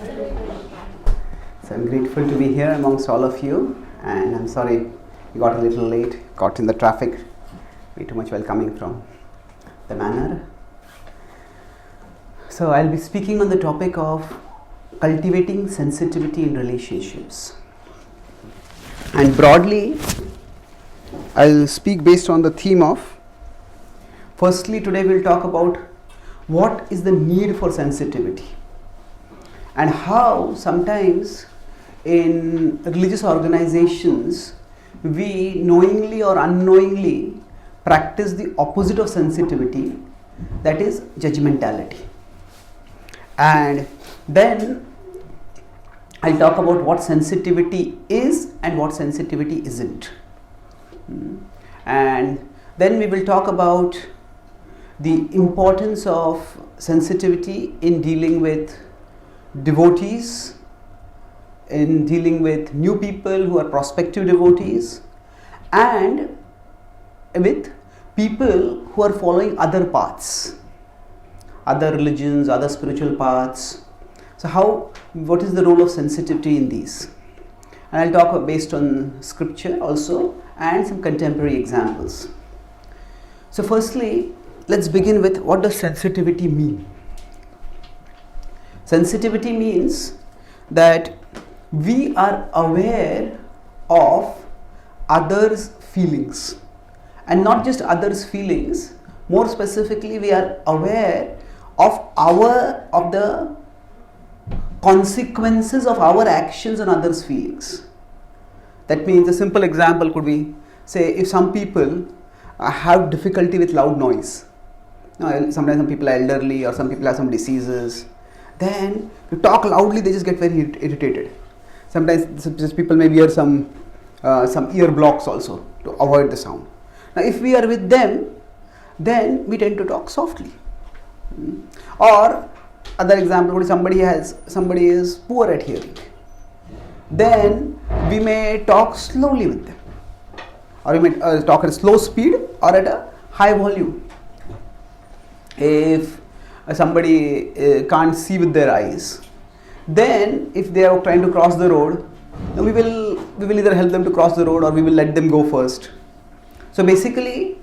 So I'm grateful to be here amongst all of you, and I'm sorry you got a little late, got in the traffic, way too much while coming from the manor. So I'll be speaking on the topic of cultivating sensitivity in relationships. And broadly, I'll speak based on the theme of, firstly today we'll talk about what is the need for sensitivity and how sometimes in religious organizations we knowingly or unknowingly practice the opposite of sensitivity, that is judgmentality. And then I'll talk about what sensitivity is and what sensitivity isn't. And then we will talk about the importance of sensitivity in dealing with devotees, in dealing with new people who are prospective devotees, and with people who are following other paths, other religions, other spiritual paths. So what is the role of sensitivity in these? And I'll talk based on scripture also and some contemporary examples. So firstly, let's begin with, what does sensitivity mean? Sensitivity means that we are aware of others' feelings, and not just others' feelings, more specifically we are aware of the consequences of our actions on others' feelings. That means a simple example could be, say, if some people have difficulty with loud noise. Sometimes some people are elderly or some people have some diseases. Then you talk loudly, they just get very irritated. Sometimes just people may wear some ear blocks also to avoid the sound. Now if we are with them, then we tend to talk softly. Or other example, somebody is poor at hearing. Then we may talk slowly with them, or we may talk at a slow speed or at a high volume. If somebody can't see with their eyes, then if they are trying to cross the road, we will either help them to cross the road or we will let them go first. So basically,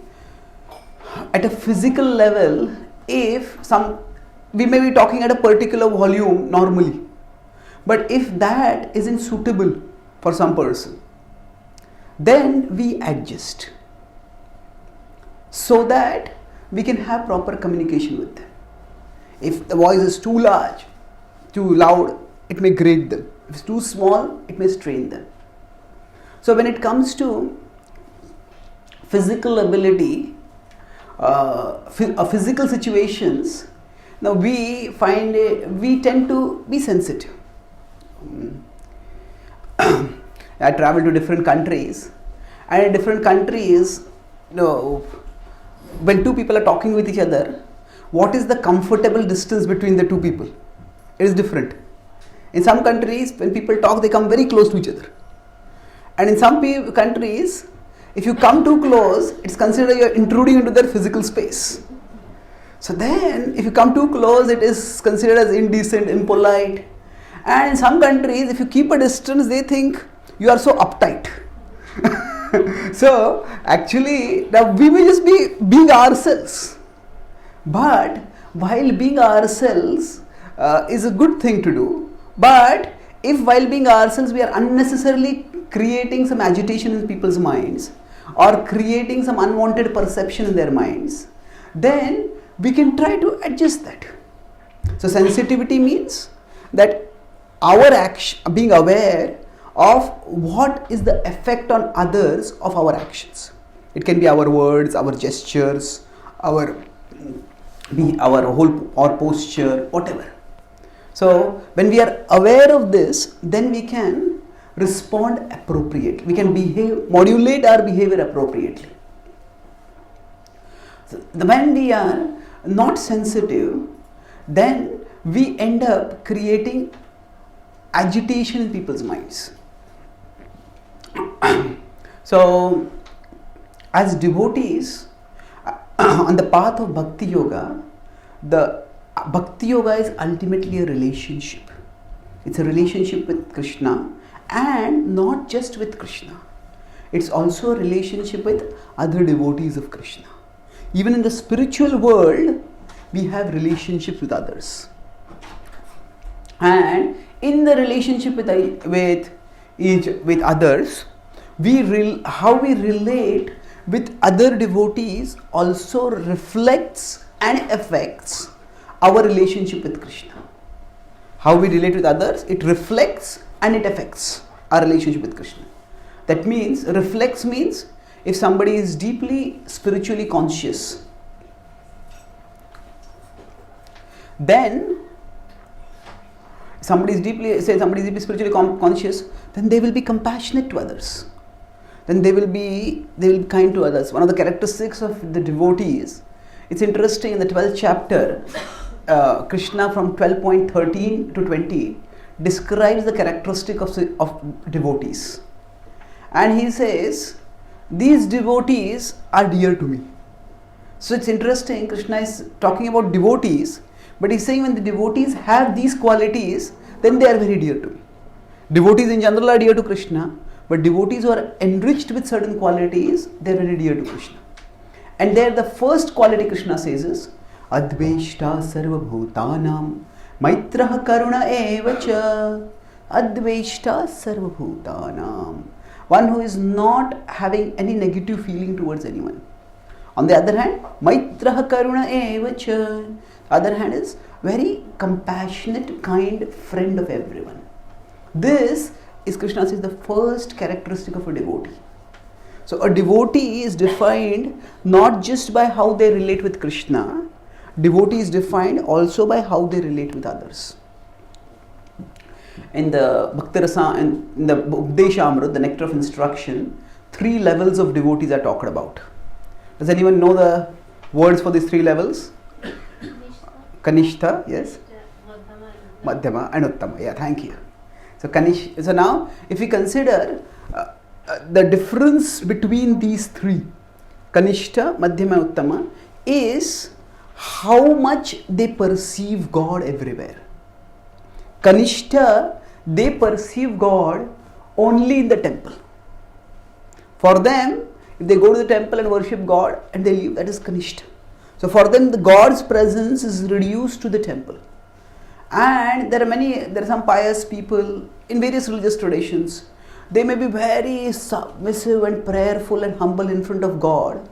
at a physical level, we may be talking at a particular volume normally, but if that isn't suitable for some person, then we adjust so that we can have proper communication with them. If the voice is too large, too loud, it may grate them. If it's too small, it may strain them. So when it comes to physical ability, physical situations, now we tend to be sensitive. I travel to different countries, and in different countries, when two people are talking with each other, what is the comfortable distance between the two people? It is different. In some countries, when people talk, they come very close to each other. And in some countries, if you come too close, it's considered you are intruding into their physical space. So then, if you come too close, it is considered as indecent, impolite. And in some countries, if you keep a distance, they think you are so uptight. So actually, now we may just be being ourselves. But while being ourselves is a good thing to do, but if while being ourselves we are unnecessarily creating some agitation in people's minds or creating some unwanted perception in their minds, then we can try to adjust that. So sensitivity means that our action, being aware of what is the effect on others of our actions. It can be our words, our gestures, our posture, whatever. So when we are aware of this, then we can respond appropriately. We can modulate our behavior appropriately. So when we are not sensitive, then we end up creating agitation in people's minds. So as devotees on the path of Bhakti Yoga, the Bhakti Yoga is ultimately a relationship. It's a relationship with Krishna, and not just with Krishna. It's also a relationship with other devotees of Krishna. Even in the spiritual world, we have relationships with others. And in the relationship with others, how we relate with other devotees also reflects and affects our relationship with Krishna. How we relate with others, it reflects and it affects our relationship with Krishna. That means, reflects means, if somebody is deeply spiritually conscious, then somebody is deeply spiritually conscious, then they will be compassionate to others. Then they will be kind to others. One of the characteristics of the devotees, it's interesting, in the 12th chapter, Krishna from 12.13 to 20 describes the characteristic of devotees. And he says, these devotees are dear to me. So it's interesting, Krishna is talking about devotees, but he's saying when the devotees have these qualities, then they are very dear to me. Devotees in general are dear to Krishna, but devotees who are enriched with certain qualities, they are very dear to Krishna. And there the first quality Krishna says is, Adveshta sarva bhutanam maitraha karuna evacha. Adveshta sarva bhutanam. One who is not having any negative feeling towards anyone. On the other hand, maitraha karuna evacha. The other hand is very compassionate, kind friend of everyone. This is, Krishna says, the first characteristic of a devotee. So a devotee is defined not just by how they relate with Krishna. Devotee is defined also by how they relate with others. In the Bhakti Rasa and in the Updesha Amrit, the nectar of instruction, 3 levels of devotees are talked about. Does anyone know the words for these 3 levels? Kanishta, yes. Madhyama and Uttama. Yeah, thank you. So now, if we consider the difference between these 3, Kanishta, Madhyama, Uttama, is how much they perceive God everywhere. Kanishta, they perceive God only in the temple. For them, if they go to the temple and worship God and they leave, that is Kanishta. So for them, the God's presence is reduced to the temple. And there are some pious people in various religious traditions. They may be very submissive and prayerful and humble in front of God.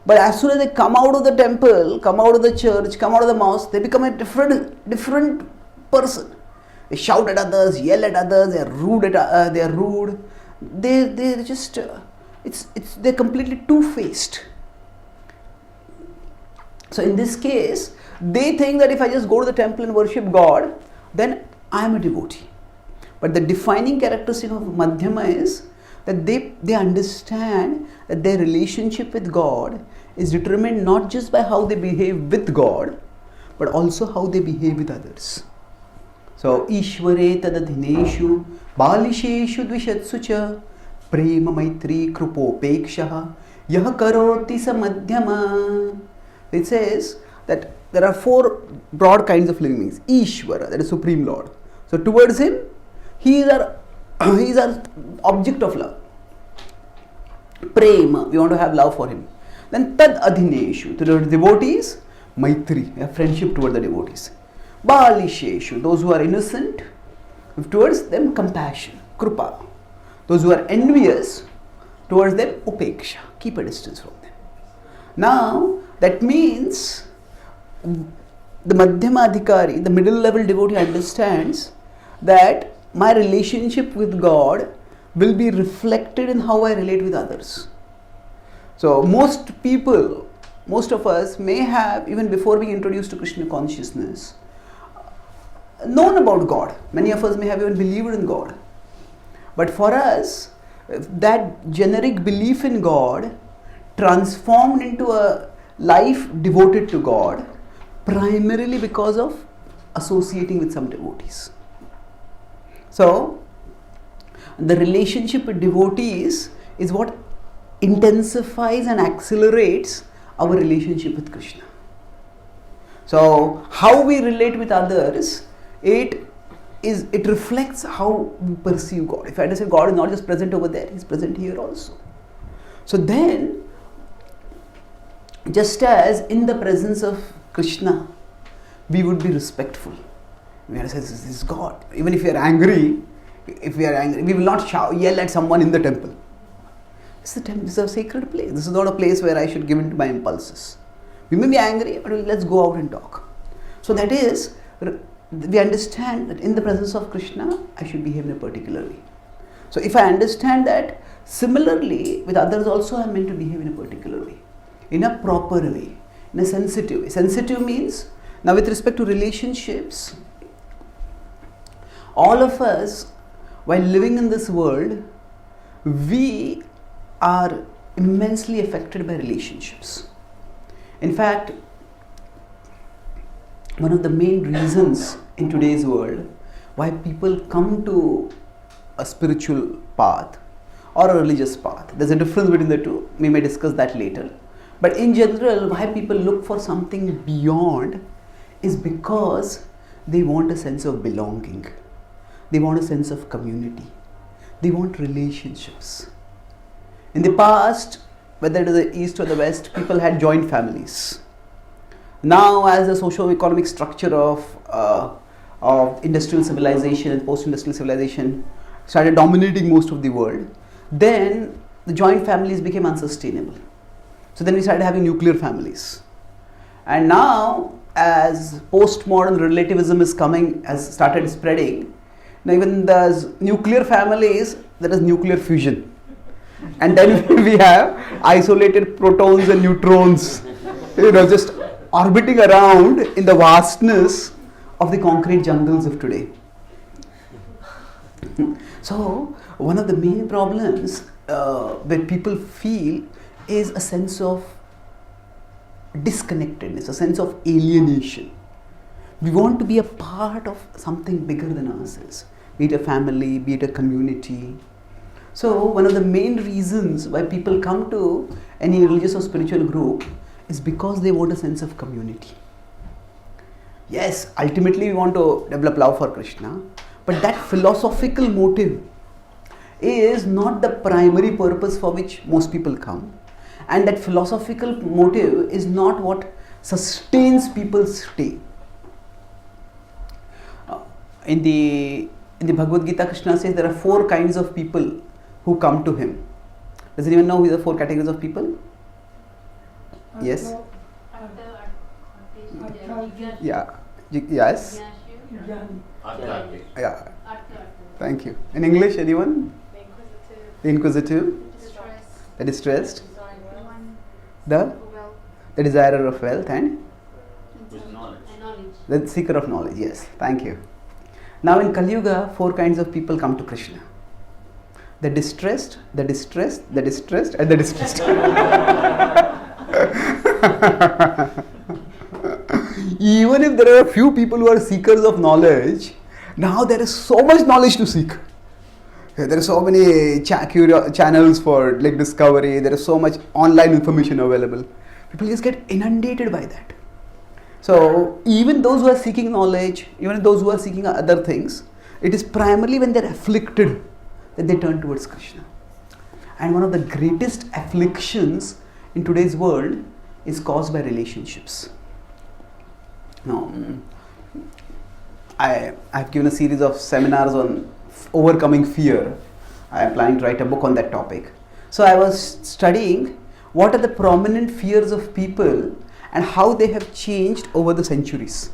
But as soon as they come out of the temple, come out of the church, come out of the mosque, they become a different person. They shout at others, yell at others, they are rude. They're just they're completely two-faced. So in this case, they think that if I just go to the temple and worship God, then I am a devotee. But the defining characteristic of Madhyama is that they understand that their relationship with God is determined not just by how they behave with God, but also how they behave with others. So, Ishvare tadadhineshu balisheshu dvishatsu cha prema maitri krupopekshaha yah karoti sa madhyama. It says that there are 4 broad kinds of living beings. Ishvara, that is Supreme Lord. So towards him, he is our object of love. Prema, we want to have love for him. Then tad adhineshu, to the devotees, maitri, we have friendship toward the devotees. Balisheshu, those who are innocent, towards them compassion, krupa. Those who are envious, towards them upeksha, keep a distance from them. Now, that means the Madhyama Adhikari, the middle level devotee, understands that my relationship with God will be reflected in how I relate with others. So most of us may have, even before being introduced to Krishna consciousness, known about God. Many of us may have even believed in God. But for us, that generic belief in God transformed into a life devoted to God primarily because of associating with some devotees. So, the relationship with devotees is what intensifies and accelerates our relationship with Krishna. So, how we relate with others, it it reflects how we perceive God. If I understand God is not just present over there, He's present here also. So then, just as in the presence of Krishna, we would be respectful. We understand this is God. Even if we are angry, we will not yell at someone in the temple. This is a sacred place. This is not a place where I should give in to my impulses. We may be angry, but let's go out and talk. So that is, we understand that in the presence of Krishna, I should behave in a particular way. So if I understand that, similarly, with others also I am meant to behave in a particular way. In a proper way. In a sensitive way. Sensitive means, now with respect to relationships, all of us, while living in this world, we are immensely affected by relationships. In fact, one of the main reasons in today's world why people come to a spiritual path or a religious path, there's a difference between the two, we may discuss that later. But in general, why people look for something beyond is because they want a sense of belonging. They want a sense of community. They want relationships. In the past, whether to the east or the west, people had joint families. Now, as the socio-economic structure of industrial civilization and post-industrial civilization started dominating most of the world, then the joint families became unsustainable. So then we started having nuclear families. And now, as postmodern relativism has started spreading, now even the nuclear families, there is nuclear fusion. And then we have isolated protons and neutrons, just orbiting around in the vastness of the concrete jungles of today. So, one of the main problems that people feel is a sense of disconnectedness, a sense of alienation. We want to be a part of something bigger than ourselves, be it a family, be it a community. So, one of the main reasons why people come to any religious or spiritual group is because they want a sense of community. Yes, ultimately we want to develop love for Krishna, but that philosophical motive is not the primary purpose for which most people come, and that philosophical motive is not what sustains people's stay. In the Bhagavad Gita, Krishna says there are 4 kinds of people who come to him. Does anyone know who are the 4 categories of people? Yes? Yeah. Yes? Yeah. Thank you. In English, anyone? The inquisitive. The distressed. The desirer of wealth and the seeker of knowledge. Yes. Thank you. Now in Kali Yuga, 4 kinds of people come to Krishna. The distressed, the distressed, the distressed, and the distressed. Even if there are a few people who are seekers of knowledge, now there is so much knowledge to seek. There are so many channels for discovery. There is so much online information available. People just get inundated by that. So even those who are seeking knowledge, even those who are seeking other things, it is primarily when they are afflicted that they turn towards Krishna. And one of the greatest afflictions in today's world is caused by relationships. Now, I have given a series of seminars on overcoming fear. I am planning to write a book on that topic. So I was studying what are the prominent fears of people and how they have changed over the centuries.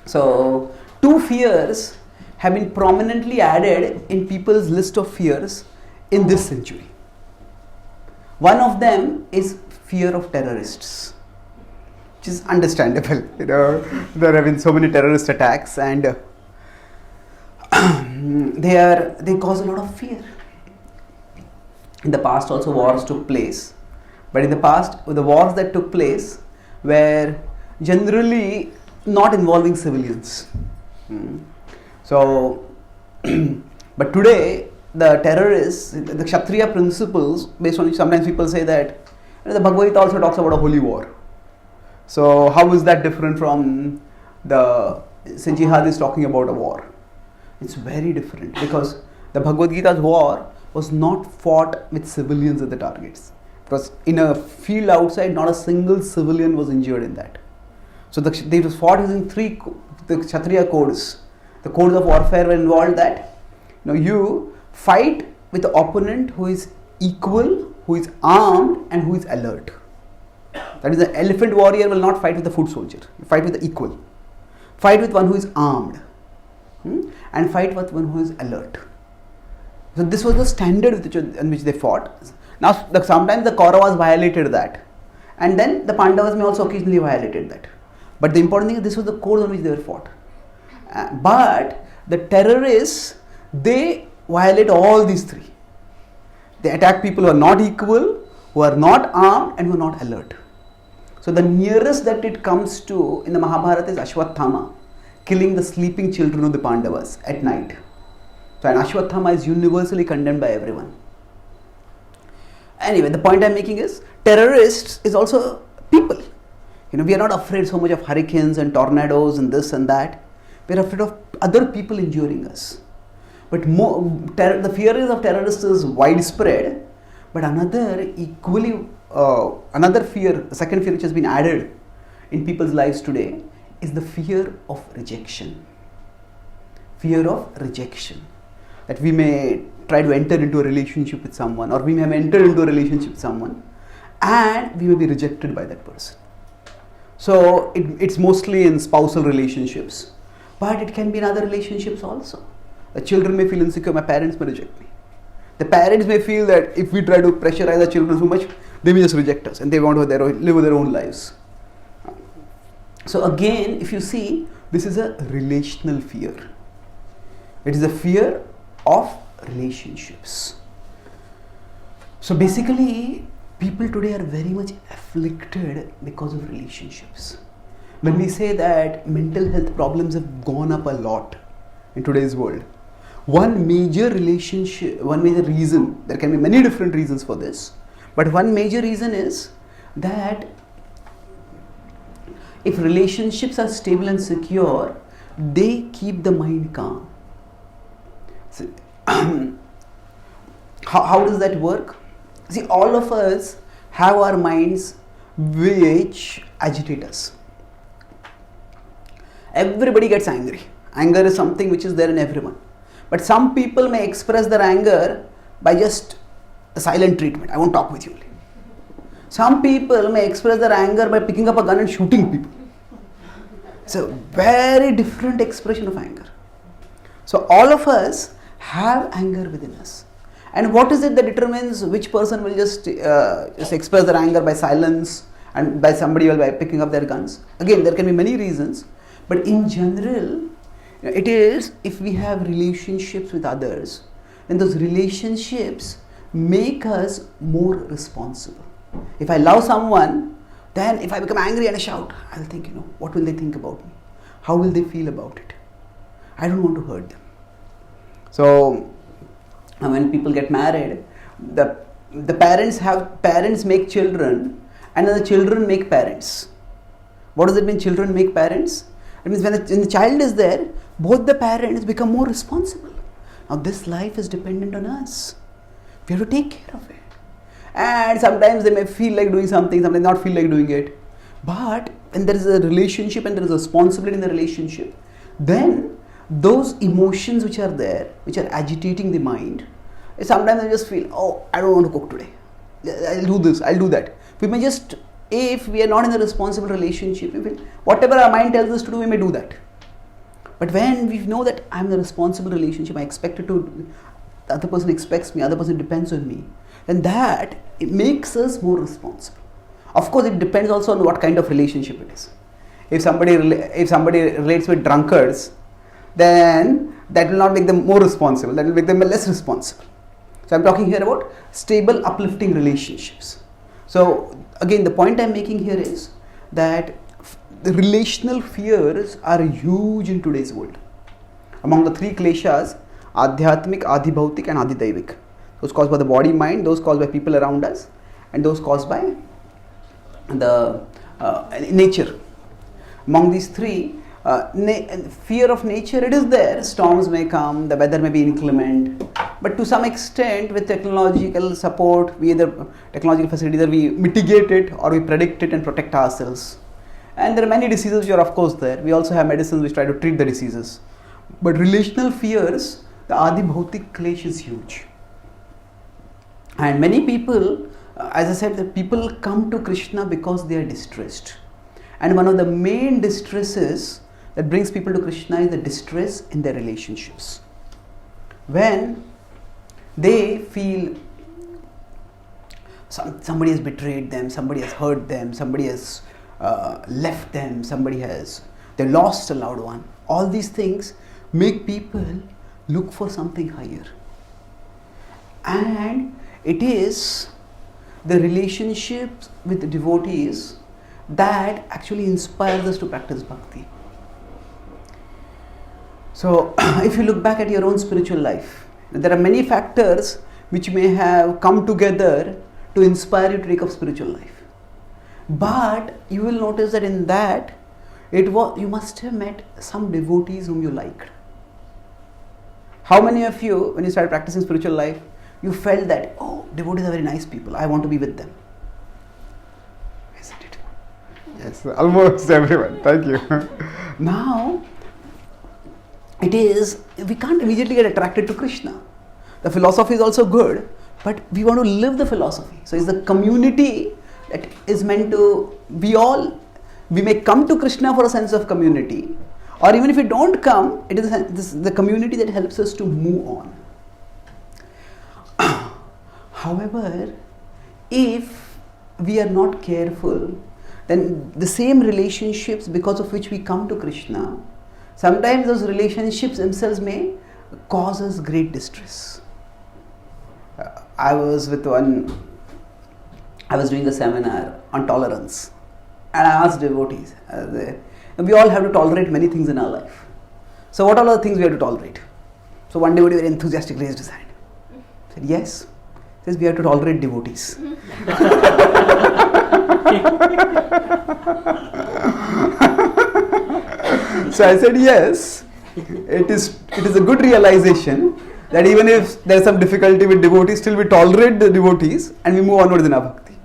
So 2 fears have been prominently added in people's list of fears in this century. One of them is fear of terrorists, which is understandable. There have been so many terrorist attacks, and they cause a lot of fear. In the past also wars took place, but in the past the wars that took place were generally not involving civilians. So, but today the terrorists, the Kshatriya principles, based on which sometimes people say that the Bhagavad Gita also talks about a holy war. So how is that different from the say jihad is talking about a war. It's very different, because the Bhagavad Gita's war was not fought with civilians as the targets. Because in a field outside, not a single civilian was injured in that. So they was fought using the Kshatriya codes. The codes of warfare were involved that you fight with the opponent who is equal, who is armed, and who is alert. That is, the elephant warrior will not fight with the foot soldier. You fight with the equal. Fight with one who is armed, and fight with one who is alert. So this was the standard in which they fought. Now sometimes the Kauravas violated that, and then the Pandavas may also occasionally violated that. But the important thing is this was the code on which they were fought. But the terrorists, they violate all these three. They attack people who are not equal, who are not armed, and who are not alert. So the nearest that it comes to in the Mahabharata is Ashwatthama, killing the sleeping children of the Pandavas at night. So an Ashwatthama is universally condemned by everyone. Anyway, the point I am making is, terrorists is also people. We are not afraid so much of hurricanes and tornadoes and this and that. We are afraid of other people injuring us. But the fear of terrorists is widespread. But another fear, the second fear which has been added in people's lives today, is the fear of rejection. Fear of rejection. That we may try to enter into a relationship with someone, or we may have entered into a relationship with someone, and we may be rejected by that person. So it's mostly in spousal relationships, but it can be in other relationships also. The children may feel insecure, my parents may reject me. The parents may feel that if we try to pressurize the children too much, they may just reject us and they want to live their own lives. So again, if you see, this is a relational fear. It is a fear of relationships. So basically, people today are very much afflicted because of relationships. When we say that mental health problems have gone up a lot in today's world, one major reason, there can be many different reasons for this, but one major reason is that if relationships are stable and secure, they keep the mind calm. So, how does that work? See, all of us have our minds which agitate us. Everybody gets angry. Anger is something which is there in everyone. But some people may express their anger by just a silent treatment. I won't talk with you. Some people may express their anger by picking up a gun and shooting people. It's a very different expression of anger. So all of us have anger within us. And what is it that determines which person will just express their anger by silence and by somebody by picking up their guns? Again, there can be many reasons, but in general, it is if we have relationships with others, then those relationships make us more responsible. If I love someone, then if I become angry and I shout, I'll think, what will they think about me? How will they feel about it? I don't want to hurt them. So, when people get married, the parents make children, and then the children make parents. What does it mean, children make parents? It means when the child is there, both the parents become more responsible. Now this life is dependent on us. We have to take care of it. And sometimes they may feel like doing something, sometimes not feel like doing it. But when there is a relationship and there is a responsibility in the relationship, then those emotions which are there, which are agitating the mind, sometimes I just feel, I don't want to cook today. I'll do this, I'll do that. We may just, if we are not in a responsible relationship, whatever our mind tells us to do, we may do that. But when we know that I'm in a responsible relationship, I expect it to, the other person expects me, the other person depends on me, then that, it makes us more responsible. Of course, it depends also on what kind of relationship it is. If somebody relates with drunkards, then that will not make them more responsible, that will make them less responsible. So I'm talking here about stable, uplifting relationships. So again, the point I'm making here is that the relational fears are huge in today's world. Among the three kleshas, Adhyatmik, Adhibhautik and Adhidaivik. Those caused by the body, mind, those caused by people around us, and those caused by the nature. Among these three, fear of nature, it is there. Storms may come, the weather may be inclement, but to some extent with technological support, technological facility, either we mitigate it or we predict it and protect ourselves. And there are many diseases which are of course there. We also have medicines which try to treat the diseases. But relational fears, the Adi Bhautik Klesh is huge. And many people, as I said, the people come to Krishna because they are distressed. And one of the main distresses that brings people to Krishna is the distress in their relationships. When they feel somebody has betrayed them, somebody has hurt them, somebody has left them, they lost a loved one. All these things make people look for something higher. And it is the relationships with the devotees that actually inspires us to practice bhakti. So, if you look back at your own spiritual life, there are many factors which may have come together to inspire you to take up spiritual life. But you will notice that in that, you must have met some devotees whom you liked. How many of you, when you started practicing spiritual life, you felt that, oh, devotees are very nice people, I want to be with them? Isn't it? Yes, almost everyone. Thank you. Now, we can't immediately get attracted to Krishna. The philosophy is also good, but we want to live the philosophy. So it's the community that is meant to, we may come to Krishna for a sense of community, or even if we don't come, it is the community that helps us to move on. However, if we are not careful, then the same relationships because of which we come to Krishna, sometimes those relationships themselves may cause us great distress. I was doing a seminar on tolerance, and I asked devotees, we all have to tolerate many things in our life. So what are all the things we have to tolerate? So one devotee very enthusiastically raised his hand. He said, yes. He says, we have to tolerate devotees. So I said, yes, it is a good realization that even if there is some difficulty with devotees, still we tolerate the devotees and we move onwards in our bhakti.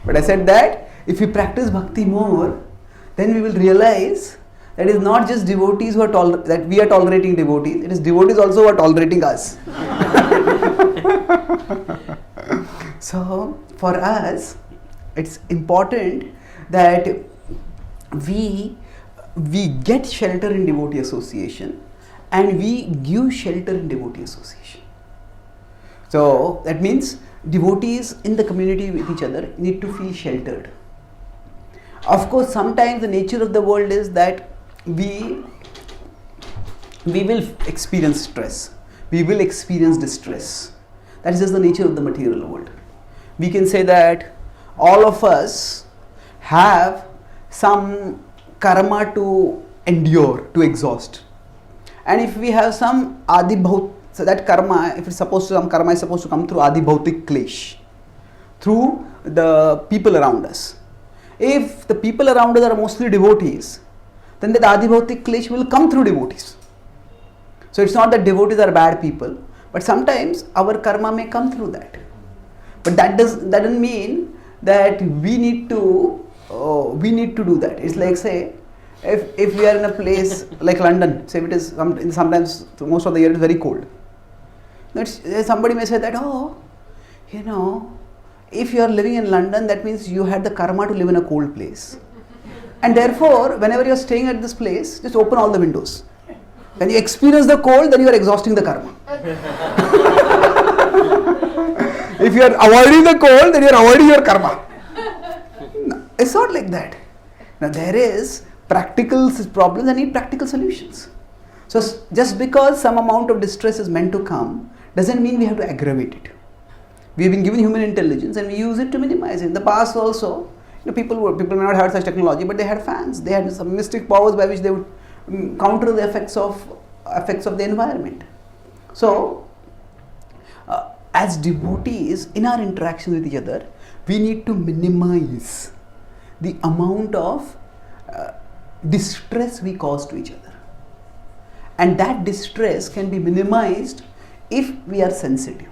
But I said that if we practice bhakti more, then we will realize that it is not just devotees that we are tolerating devotees, it is devotees also who are tolerating us. So for us, it's important that we get shelter in devotee association and we give shelter in devotee association. So that means devotees in the community with each other need to feel sheltered. Of course, sometimes the nature of the world is that we will experience stress, we will experience distress. That is just the nature of the material world. We can say that all of us have some karma to endure, to exhaust. And if we have some adi bhaut, so that karma, if it's supposed to, some karma is supposed to come through adi bhautik klesh, through the people around us. If the people around us are mostly devotees, then that adi bhautik klesh will come through devotees. So it's not that devotees are bad people, but sometimes our karma may come through that. But that doesn't mean that we need to do that. It's like, say, if we are in a place like London, say it is sometimes most of the year it is very cold. Somebody may say that, if you are living in London, that means you had the karma to live in a cold place. And therefore, whenever you are staying at this place, just open all the windows. When you experience the cold, then you are exhausting the karma. If you are avoiding the cold, then you are avoiding your karma. No, it's not like that. Now there is practical problems that need practical solutions. So just because some amount of distress is meant to come, doesn't mean we have to aggravate it. We have been given human intelligence and we use it to minimize it. In the past also, people may not have such technology, but they had fans. They had some mystic powers by which they would counter the effects of the environment. So, as devotees, in our interaction with each other, we need to minimize the amount of distress we cause to each other. And that distress can be minimized if we are sensitive.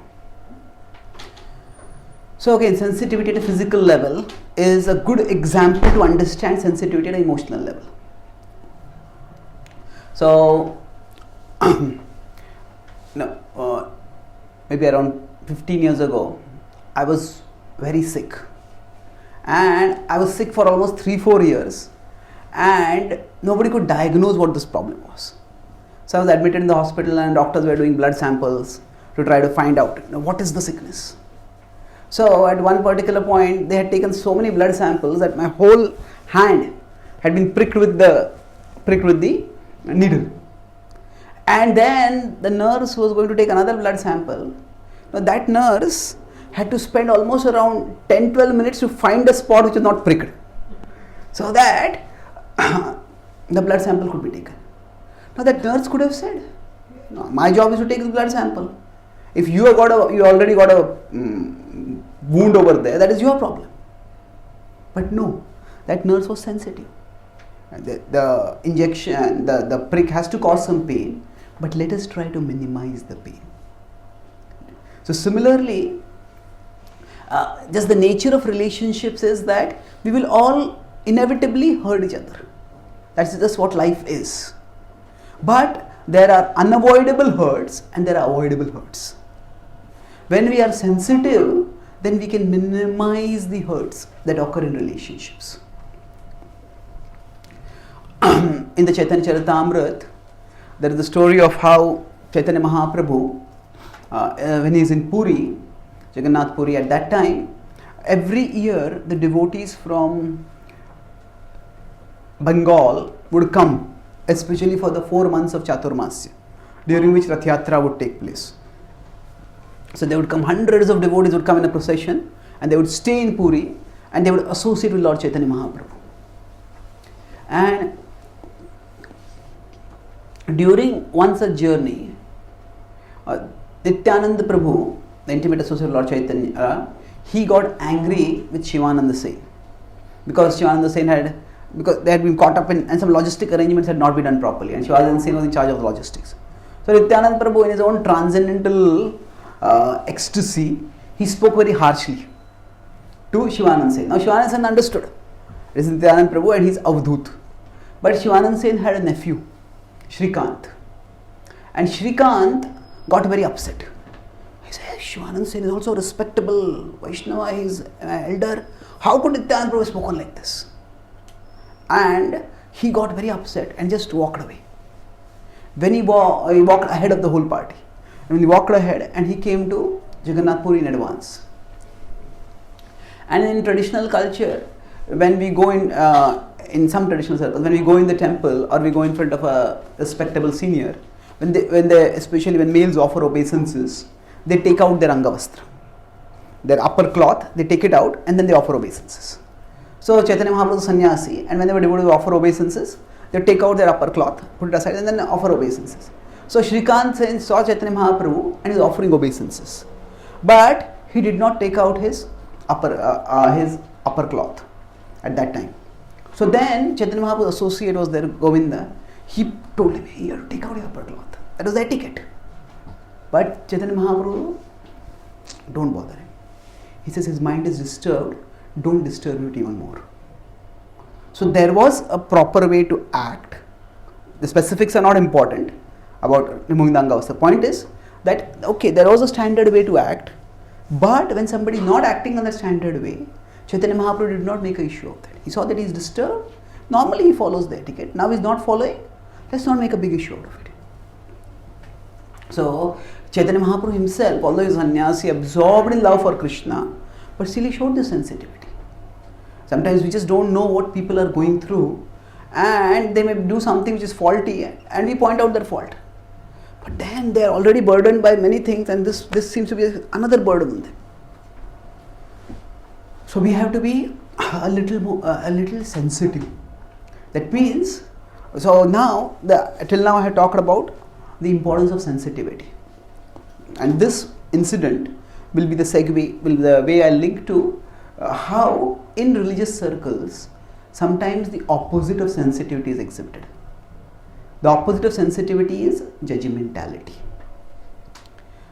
So again, sensitivity at a physical level is a good example to understand sensitivity at an emotional level. So, maybe around 15 years ago, I was very sick. And I was sick for almost 3-4 years. And nobody could diagnose what this problem was. So I was admitted in the hospital and doctors were doing blood samples to try to find out what is the sickness. So at one particular point, they had taken so many blood samples that my whole hand had been pricked with the needle. And then the nurse was going to take another blood sample. Now that nurse had to spend almost around 10-12 minutes to find a spot which was not pricked, so that the blood sample could be taken. Now that nurse could have said, no, my job is to take the blood sample. If you already got a wound over there, that is your problem. But no, that nurse was sensitive. The injection, the prick has to cause some pain, but let us try to minimize the pain. So similarly, just the nature of relationships is that we will all inevitably hurt each other. That's just what life is. But there are unavoidable hurts and there are avoidable hurts. When we are sensitive, then we can minimize the hurts that occur in relationships. In the Chaitanya Charan, there is the story of how Chaitanya Mahaprabhu, when he is in Puri, Jagannath Puri, at that time, every year the devotees from Bengal would come, especially for the 4 months of Chaturmasya, during which Rath Yatra would take place. So they would come, hundreds of devotees would come in a procession and they would stay in Puri and they would associate with Lord Chaitanya Mahaprabhu. And during one such journey, Nityananda Prabhu, the intimate associate of Lord Chaitanya, he got angry with Shivananda Sen because Shivananda Sen because they had been caught up in and some logistic arrangements had not been done properly, and Shivananda Sen was in charge of the logistics. So Nityananda Prabhu, in his own transcendental ecstasy, he spoke very harshly to Shivananda Sen. Now Shivananda Sen understood. It is Nityananda Prabhu and he is Avadhut. But Shivananda Sen had a nephew, Shrikant. And Shrikant got very upset. He said, Shivananda Sen is also a respectable Vaishnava, he is an elder. How could Nityananda Prabhu have spoken like this? And he got very upset and just walked away. When he walked ahead of the whole party. And when he walked ahead and he came to Jagannath Puri in advance. And in traditional culture, when we go in some traditional circles, when we go in the temple or we go in front of a respectable senior, when they especially when males offer obeisances, they take out their angavastra, their upper cloth, they take it out and then they offer obeisances. So Chaitanya Mahaprabhu was sannyasi, and whenever devotees offer obeisances, they take out their upper cloth, put it aside and then offer obeisances. So Shrikant Sen saw Chaitanya Mahaprabhu and he was offering obeisances, but he did not take out his upper cloth at that time. So then Chaitanya Mahaprabhu's associate was there, Govinda. He told him, "You have to take out your upper cloth." That was the etiquette. But Chaitanya Mahaprabhu, don't bother him. He says his mind is disturbed. Don't disturb it even more. So there was a proper way to act. The specifics are not important about removing the angavastra. The point is that, okay, there was a standard way to act, but when somebody is not acting on the standard way, Chaitanya Mahaprabhu did not make an issue of that. He saw that he is disturbed. Normally he follows the etiquette. Now he is not following. Let's not make a big issue out of it. So Chaitanya Mahaprabhu himself, although he is sannyasi, absorbed in love for Krishna, but still he showed this sensitivity. Sometimes we just don't know what people are going through and they may do something which is faulty and we point out their fault. But then they are already burdened by many things and this seems to be another burden on them. So we have to be a little sensitive. That means, so now, till now I have talked about the importance of sensitivity. And this incident will be the segue, will be the way I link to how in religious circles sometimes the opposite of sensitivity is exhibited. The opposite of sensitivity is judgmentality.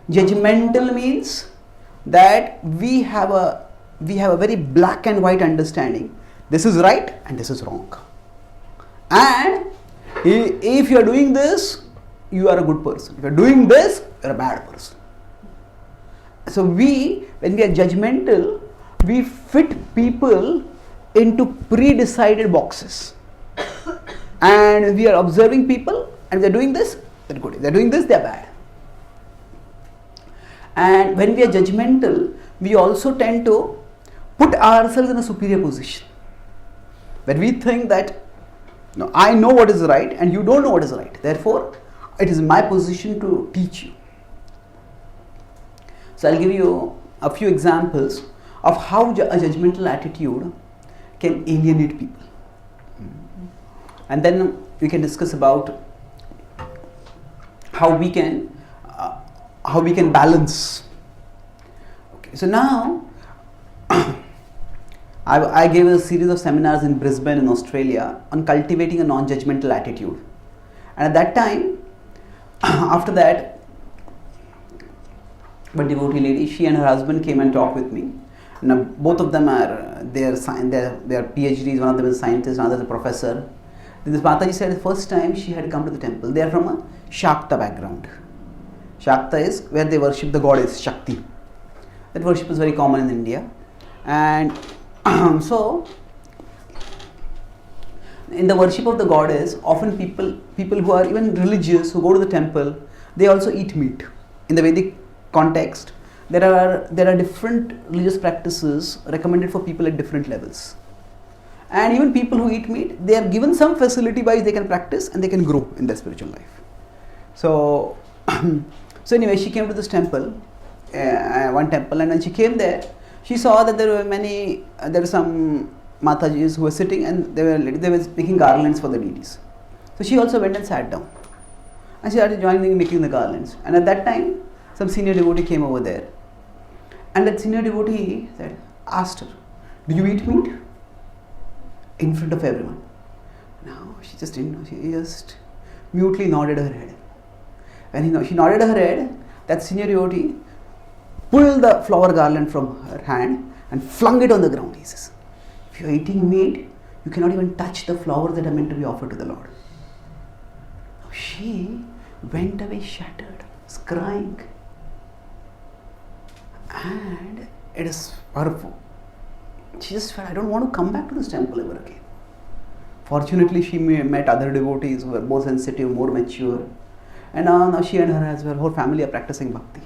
Judgmental means that we have a very black and white understanding. This is right and this is wrong. And if you are doing this, you are a good person. If you are doing this, you are a bad person. So when we are judgmental, we fit people into pre-decided boxes. And we are observing people, and they are doing this, they are good. If they are doing this, they are bad. And when we are judgmental, we also tend to put ourselves in a superior position. When we think that, no, I know what is right and you don't know what is right. Therefore, it is my position to teach you. So I'll give you a few examples of how a judgmental attitude can alienate people. And then we can discuss about how we can balance. Okay, so now I gave a series of seminars in Brisbane in Australia on cultivating a non-judgmental attitude. And at that time, after that, one devotee lady, she and her husband came and talked with me. Now, both of them are they are PhDs. One of them is a scientist, another is a professor. Then this Mataji said the first time she had come to the temple. They are from a Shakta background. Shakta is where they worship the goddess Shakti. That worship is very common in India. And so, in the worship of the goddess, often people who are even religious, who go to the temple, they also eat meat. In the Vedic context, there are different religious practices recommended for people at different levels. And even people who eat meat, they are given some facility by which they can practice and they can grow in their spiritual life. So, so anyway, she came to this temple, one temple, and when she came there, she saw that there were some Matajis who were sitting and they were making garlands for the deities. So she also went and sat down. And she started joining making the garlands. And at that time, some senior devotee came over there. And that senior devotee asked her, "Do you eat meat?" In front of everyone. No, she just didn't know. She just mutely nodded her head. When she nodded her head, that senior devotee pulled the flower garland from her hand and flung it on the ground. He says, "If you are eating meat, you cannot even touch the flowers that are meant to be offered to the Lord." She went away shattered, crying. And it is powerful. She just felt, "I don't want to come back to this temple ever again." Fortunately, she met other devotees who were more sensitive, more mature. And now she and her whole family are practicing bhakti.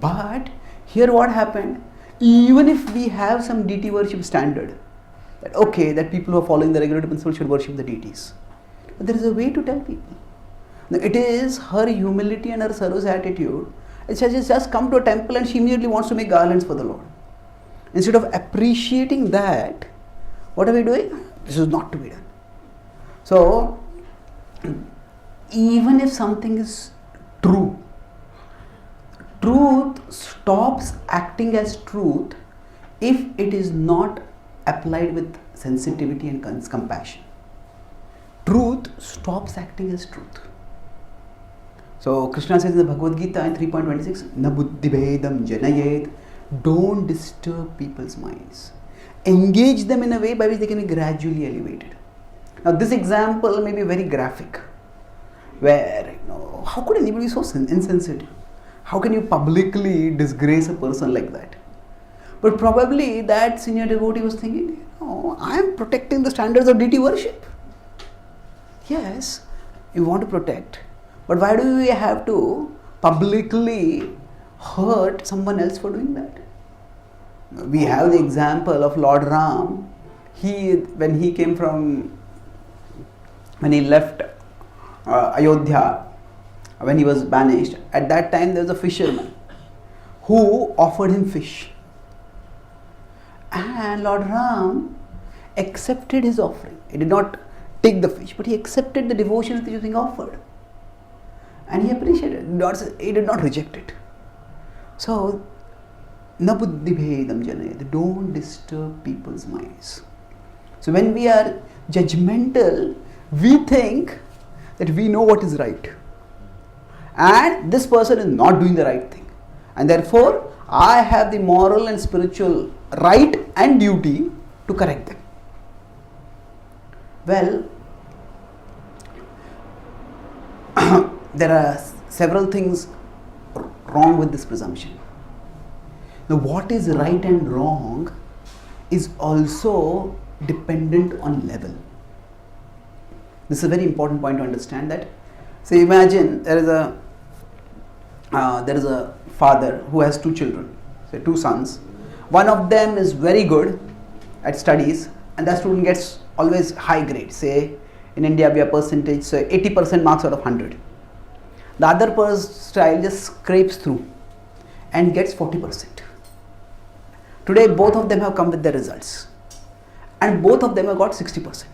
But here what happened, even if we have some deity worship standard, that people who are following the regulated principle should worship the deities. But there is a way to tell people. Now, it is her humility and her service attitude. She has just come to a temple and she immediately wants to make garlands for the Lord. Instead of appreciating that, what are we doing? This is not to be done. So, even if something is true, truth stops acting as truth if it is not applied with sensitivity and compassion. Truth stops acting as truth. So Krishna says in the Bhagavad Gita in 3.26, "Na buddhibhedam janayet," don't disturb people's minds. Engage them in a way by which they can be gradually elevated. Now this example may be very graphic, where how could anybody be so insensitive? How can you publicly disgrace a person like that? But probably that senior devotee was thinking, I am protecting the standards of deity worship. Yes, you want to protect, but why do we have to publicly hurt someone else for doing that? We have the example of Lord Ram. When he left Ayodhya, when he was banished, at that time there was a fisherman who offered him fish. And Lord Ram accepted his offering. He did not take the fish, but he accepted the devotion that was being offered. And he appreciated it. He did not reject it. So, na buddhi bhedam janayat. Don't disturb people's minds. So when we are judgmental, we think that we know what is right. And this person is not doing the right thing. And therefore, I have the moral and spiritual right and duty to correct them. Well, there are several things wrong with this presumption. Now, what is right and wrong is also dependent on level. This is a very important point to understand that. Say, imagine there is a father who has two children, say two sons. One of them is very good at studies, and that student gets always high grade. Say in India we have percentage, so 80% marks out of 100. The other person's child just scrapes through and gets 40%. Today both of them have come with their results, and both of them have got 60%.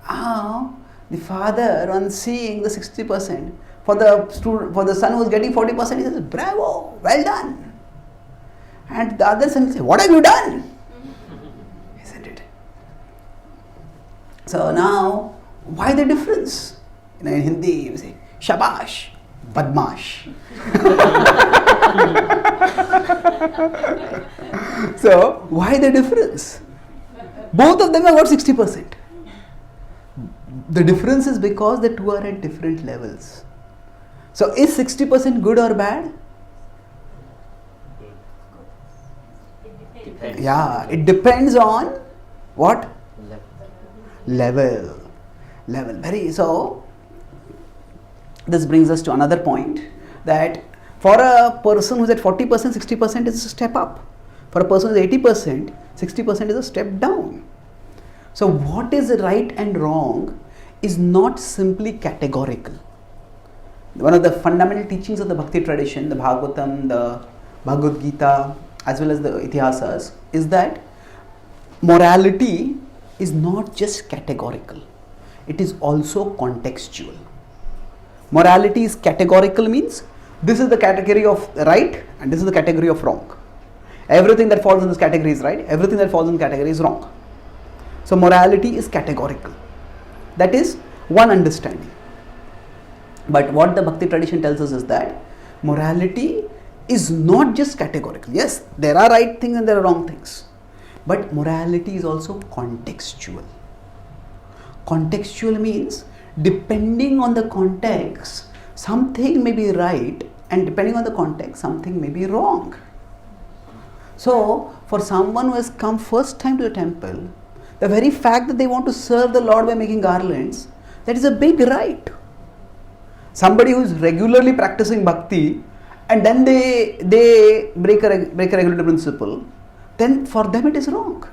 Now the father, on seeing the 60%, for the son who is getting 40%, he says, "Bravo, well done." And the other son will say, "What have you done?" Isn't it? So now, why the difference? In Hindi, you say, "Shabash, badmash." So, why the difference? Both of them have got 60%. The difference is because the two are at different levels. So, is 60% good or bad? Depends. Yeah, it depends on what? Level. So, this brings us to another point, that for a person who is at 40%, 60% is a step up. For a person who is 80%, 60% is a step down. So what is right and wrong is not simply categorical. One of the fundamental teachings of the Bhakti tradition, the Bhagavatam, the Bhagavad Gita, as well as the Itihasas, is that morality is not just categorical, it is also contextual. Morality is categorical, means this is the category of right and this is the category of wrong. Everything that falls in this category is right, everything that falls in this category is wrong. So morality is categorical. That is one understanding. But what the Bhakti tradition tells us is that morality is not just categorical. Yes, there are right things and there are wrong things. But morality is also contextual. Contextual means depending on the context, something may be right, and depending on the context, something may be wrong. So, for someone who has come first time to the temple, the very fact that they want to serve the Lord by making garlands, that is a big right. Somebody who is regularly practicing bhakti and then they break a regulative principle, then for them it is wrong.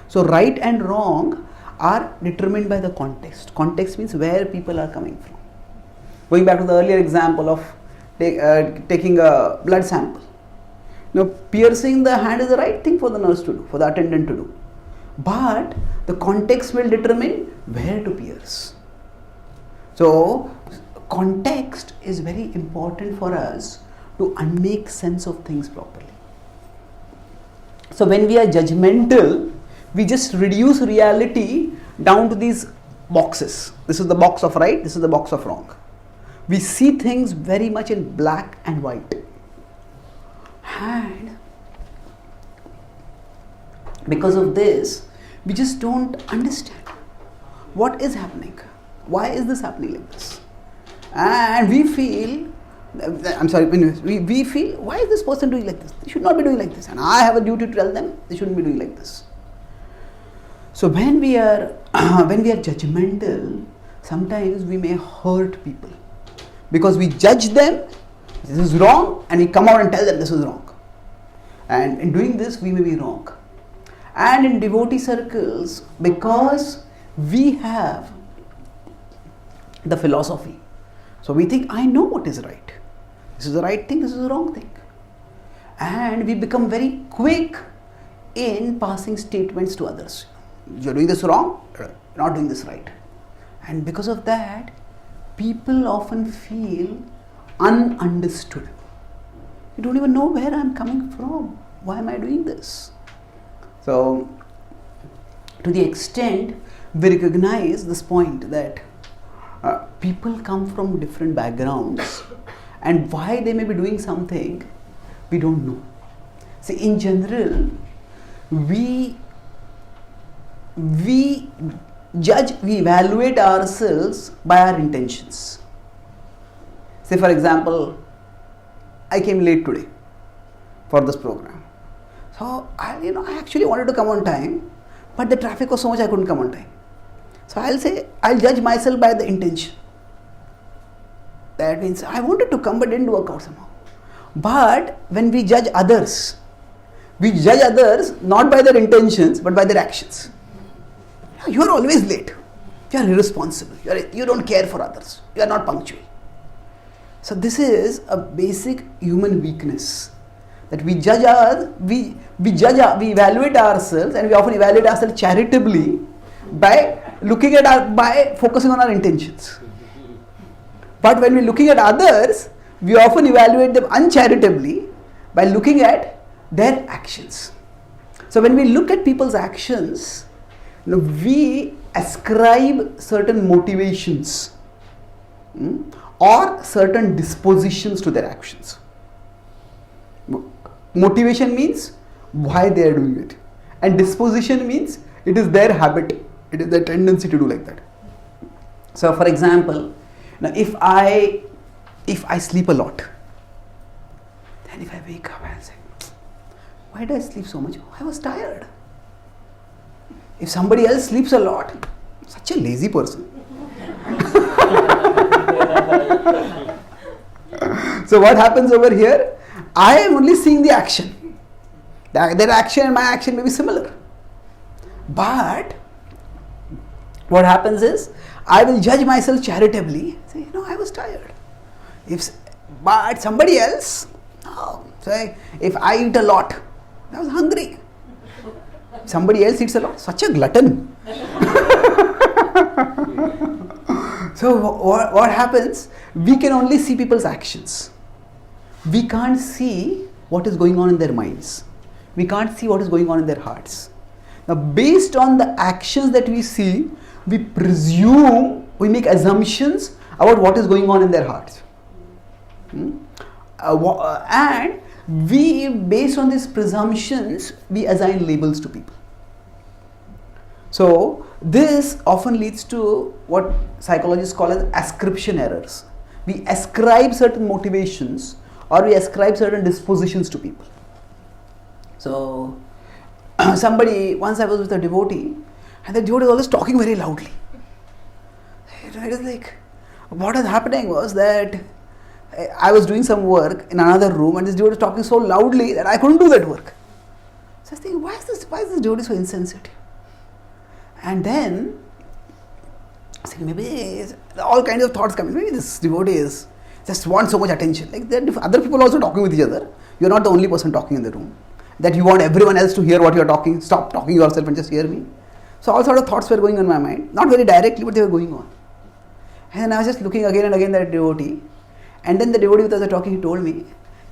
So right and wrong are determined by the context. Context means where people are coming from. Going back to the earlier example of taking a blood sample. Now, piercing the hand is the right thing for the nurse to do, for the attendant to do. But the context will determine where to pierce. So, context is very important for us to make sense of things properly. So, when we are judgmental, we just reduce reality down to these boxes. This is the box of right, this is the box of wrong. We see things very much in black and white. And because of this, we just don't understand what is happening. Why is this happening like this? And we feel, we feel, why is this person doing like this? They should not be doing like this. And I have a duty to tell them they shouldn't be doing like this. So when we are judgmental, sometimes we may hurt people because we judge them, this is wrong, and we come out and tell them this is wrong. And in doing this, we may be wrong. And in devotee circles, because we have the philosophy, so we think, I know what is right. This is the right thing, this is the wrong thing. And we become very quick in passing statements to others. You're doing this wrong, you're not doing this right. And because of that, people often feel ununderstood. You don't even know where I'm coming from. Why am I doing this? So, to the extent we recognize this point that people come from different backgrounds, and why they may be doing something, we don't know. See, in general, we judge, we evaluate ourselves by our intentions. Say, for example, I came late today for this program. So, I actually wanted to come on time, but the traffic was so much I couldn't come on time. So, I'll judge myself by the intention. That means I wanted to come but didn't work out somehow. But when we judge others not by their intentions but by their actions. You are always late. You are irresponsible. You don't care for others. You are not punctual. So this is a basic human weakness, that we evaluate ourselves, and we often evaluate ourselves charitably by focusing on our intentions. But when we're looking at others, we often evaluate them uncharitably by looking at their actions. So when we look at people's actions, we ascribe certain motivations or certain dispositions to their actions. Motivation means why they are doing it, and disposition means it is their habit, it is their tendency to do like that. So for example, now if I sleep a lot, then if I wake up and say, why did I sleep so much? I was tired. If somebody else sleeps a lot, such a lazy person. So what happens over here? I am only seeing the action. Their action and my action may be similar. But what happens is, I will judge myself charitably, say, I was tired. But somebody else, say, if I eat a lot, I was hungry. Somebody else eats a lot, such a glutton. So what happens? We can only see people's actions. We can't see what is going on in their minds. We can't see what is going on in their hearts. Now, based on the actions that we see, we presume, we make assumptions about what is going on in their hearts. And we, based on these presumptions, we assign labels to people. So this often leads to what psychologists call as ascription errors. We ascribe certain motivations or we ascribe certain dispositions to people. So once I was with a devotee, and the devotee was always talking very loudly. It is like, what was happening was that I was doing some work in another room, and this devotee was talking so loudly that I couldn't do that work. So I was thinking, why is this devotee so insensitive? And then I was thinking, maybe all kinds of thoughts coming. Maybe this devotee just wants so much attention. Like there are other people also talking with each other. You are not the only person talking in the room. That you want everyone else to hear what you are talking. Stop talking yourself and just hear me. So all sort of thoughts were going on in my mind. Not very directly, but they were going on. And I was just looking again and again at that devotee. And then the devotee with us was talking, he told me,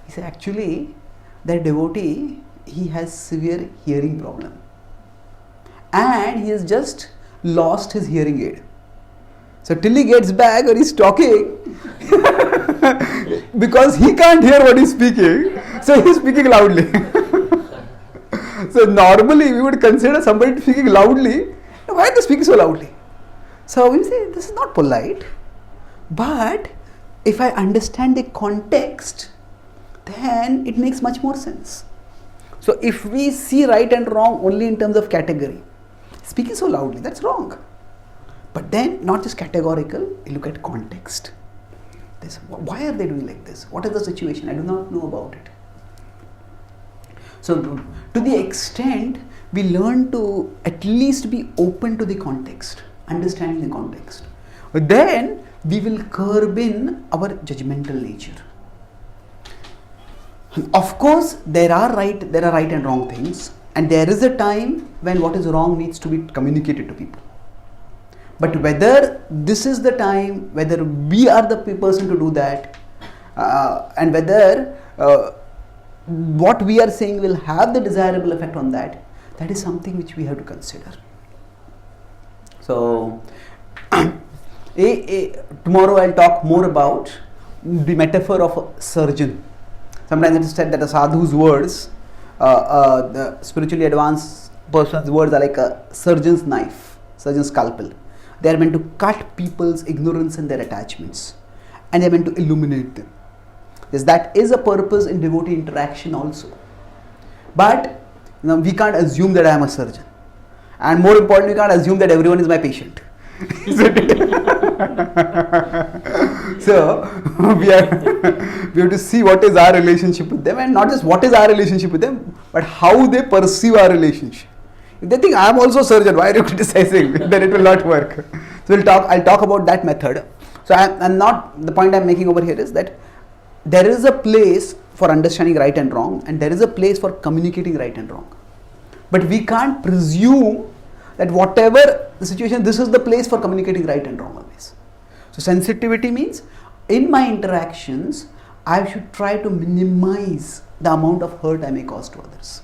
he said, actually, that devotee, he has severe hearing problem. And he has just lost his hearing aid. So till he gets back or he's talking, because he can't hear what he's speaking, so he's speaking loudly. So normally we would consider somebody speaking loudly, why are they speaking so loudly? So we say, this is not polite, but if I understand the context, then it makes much more sense. So if we see right and wrong only in terms of category, speaking so loudly, that's wrong. But then not just categorical, you look at context. Why are they doing like this? What is the situation? I do not know about it. So to the extent we learn to at least be open to the context, understanding the context, then we will curb in our judgmental nature. Of course, there are right and wrong things, and there is a time when what is wrong needs to be communicated to people. But whether this is the time, whether we are the person to do that, and whether what we are saying will have the desirable effect on that, that is something which we have to consider. So, tomorrow I'll talk more about the metaphor of a surgeon. Sometimes it is said that a sadhu's words, the spiritually advanced person's words are like a surgeon's knife, surgeon's scalpel. They are meant to cut people's ignorance and their attachments, and they are meant to illuminate them. Yes, that is a purpose in devotee interaction also. But we can't assume that I am a surgeon, and more importantly, we can't assume that everyone is my patient. So we have to see what is our relationship with them, and not just what is our relationship with them, but how they perceive our relationship. If they think I am also a surgeon, why are you criticizing me? Then it will not work. So I'll talk about that method. So I'm not, the point I'm making over here is that there is a place for understanding right and wrong, and there is a place for communicating right and wrong. But we can't presume that whatever the situation, this is the place for communicating right and wrong always. So sensitivity means in my interactions, I should try to minimize the amount of hurt I may cause to others.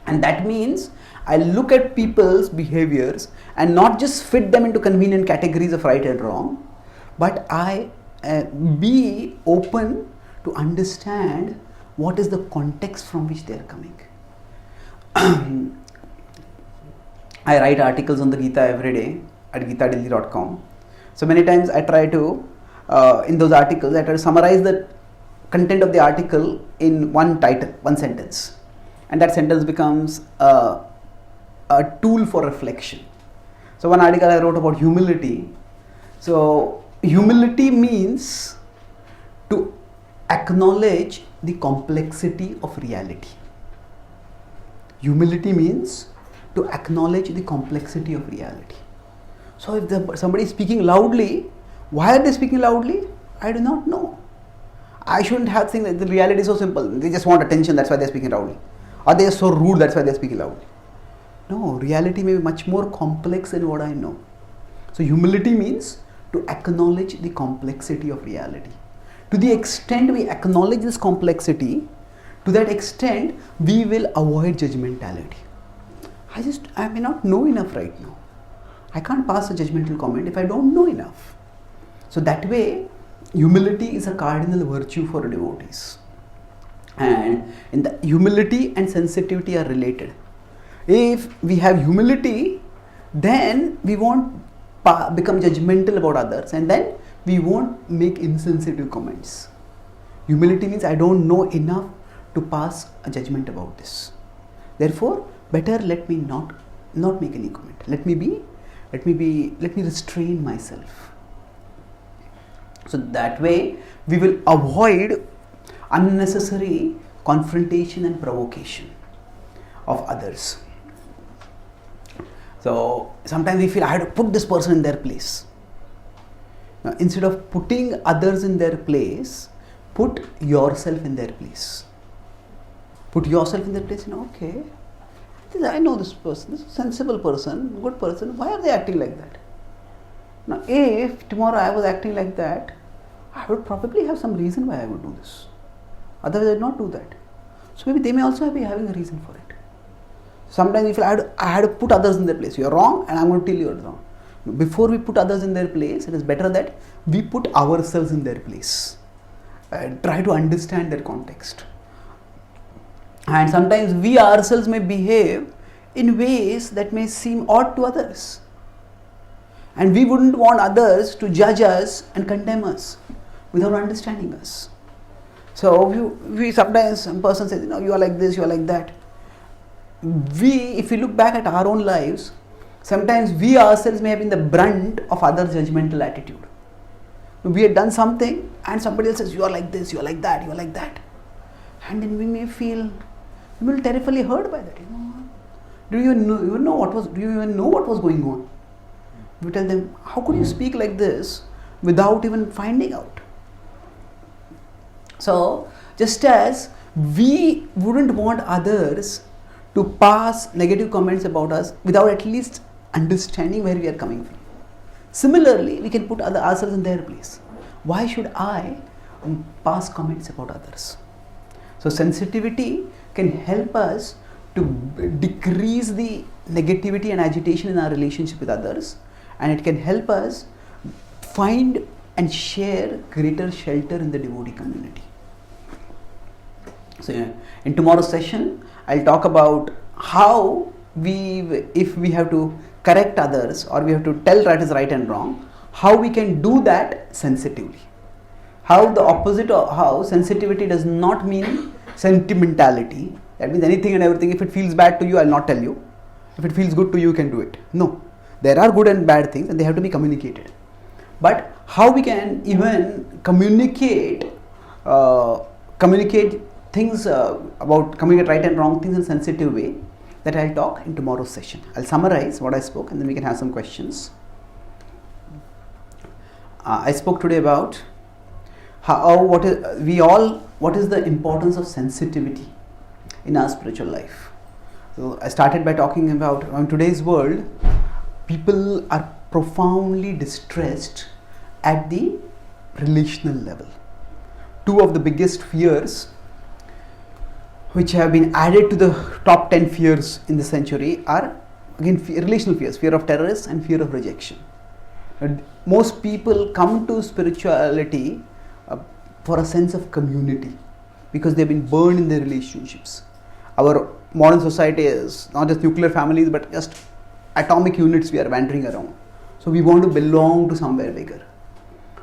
And that means I look at people's behaviors and not just fit them into convenient categories of right and wrong, but I be open to understand what is the context from which they are coming. I write articles on the Gita every day at gitadelhi.com. So many times I try to, in those articles, I try to summarize the content of the article in one title, one sentence. And that sentence becomes a tool for reflection. So one article I wrote about humility. So humility means to acknowledge the complexity of reality. Humility means to acknowledge the complexity of reality. So if somebody is speaking loudly, why are they speaking loudly? I do not know. I shouldn't have think that the reality is so simple. They just want attention, that's why they are speaking loudly. Or they are so rude, that's why they are speaking loudly. No, reality may be much more complex than what I know. So humility means to acknowledge the complexity of reality. To the extent we acknowledge this complexity, to that extent we will avoid judgmentality. I may not know enough right now. I can't pass a judgmental comment if I don't know enough. So that way, humility is a cardinal virtue for devotees. And in the humility and sensitivity are related. If we have humility, then we won't become judgmental about others, and then we won't make insensitive comments. Humility means I don't know enough to pass a judgment about this. Therefore, better let me not make any comment. Let me restrain myself. So that way we will avoid unnecessary confrontation and provocation of others. So sometimes we feel I have to put this person in their place. Now, instead of putting others in their place, put yourself in their place. Put yourself in their place. Okay, I know this person, this is a sensible person, good person, why are they acting like that? Now if tomorrow I was acting like that, I would probably have some reason why I would do this. Otherwise I would not do that. So maybe they may also be having a reason for it. Sometimes we feel I had to put others in their place. You are wrong and I am going to tell you are wrong. Before we put others in their place, it is better that we put ourselves in their place. Try to understand their context. And sometimes we ourselves may behave in ways that may seem odd to others. And we wouldn't want others to judge us and condemn us without understanding us. So we sometimes, some person says, you are like this, you are like that. If we look back at our own lives, sometimes we ourselves may have been the brunt of others' judgmental attitude. We had done something and somebody else says, you are like this, you are like that, you are like that. And then we may feel terribly hurt by that. Do you even know what was going on? We tell them, how could you speak like this without even finding out? So, just as we wouldn't want others to pass negative comments about us without at least understanding where we are coming from. Similarly, we can put ourselves in their place. Why should I pass comments about others? So sensitivity can help us to decrease the negativity and agitation in our relationship with others, and it can help us find and share greater shelter in the devotee community. So in tomorrow's session, I'll talk about how if we have to correct others or we have to tell what is right and wrong, how we can do that sensitively. How the opposite of how sensitivity does not mean sentimentality. That means anything and everything. If it feels bad to you, I'll not tell you. If it feels good to you, you can do it. No, there are good and bad things, and they have to be communicated. But how we can even communicate things communicate right and wrong things in a sensitive way, that I'll talk in tomorrow's session. I'll summarize what I spoke, and then we can have some questions. I spoke today about what is the importance of sensitivity in our spiritual life. So I started by talking about, in today's world, people are profoundly distressed at the relational level. Two of the biggest fears which have been added to the top 10 fears in the century are again relational fears, fear of terrorists and fear of rejection. And most people come to spirituality for a sense of community because they've been burned in their relationships. Our modern society is not just nuclear families but just atomic units we are wandering around. So we want to belong to somewhere bigger.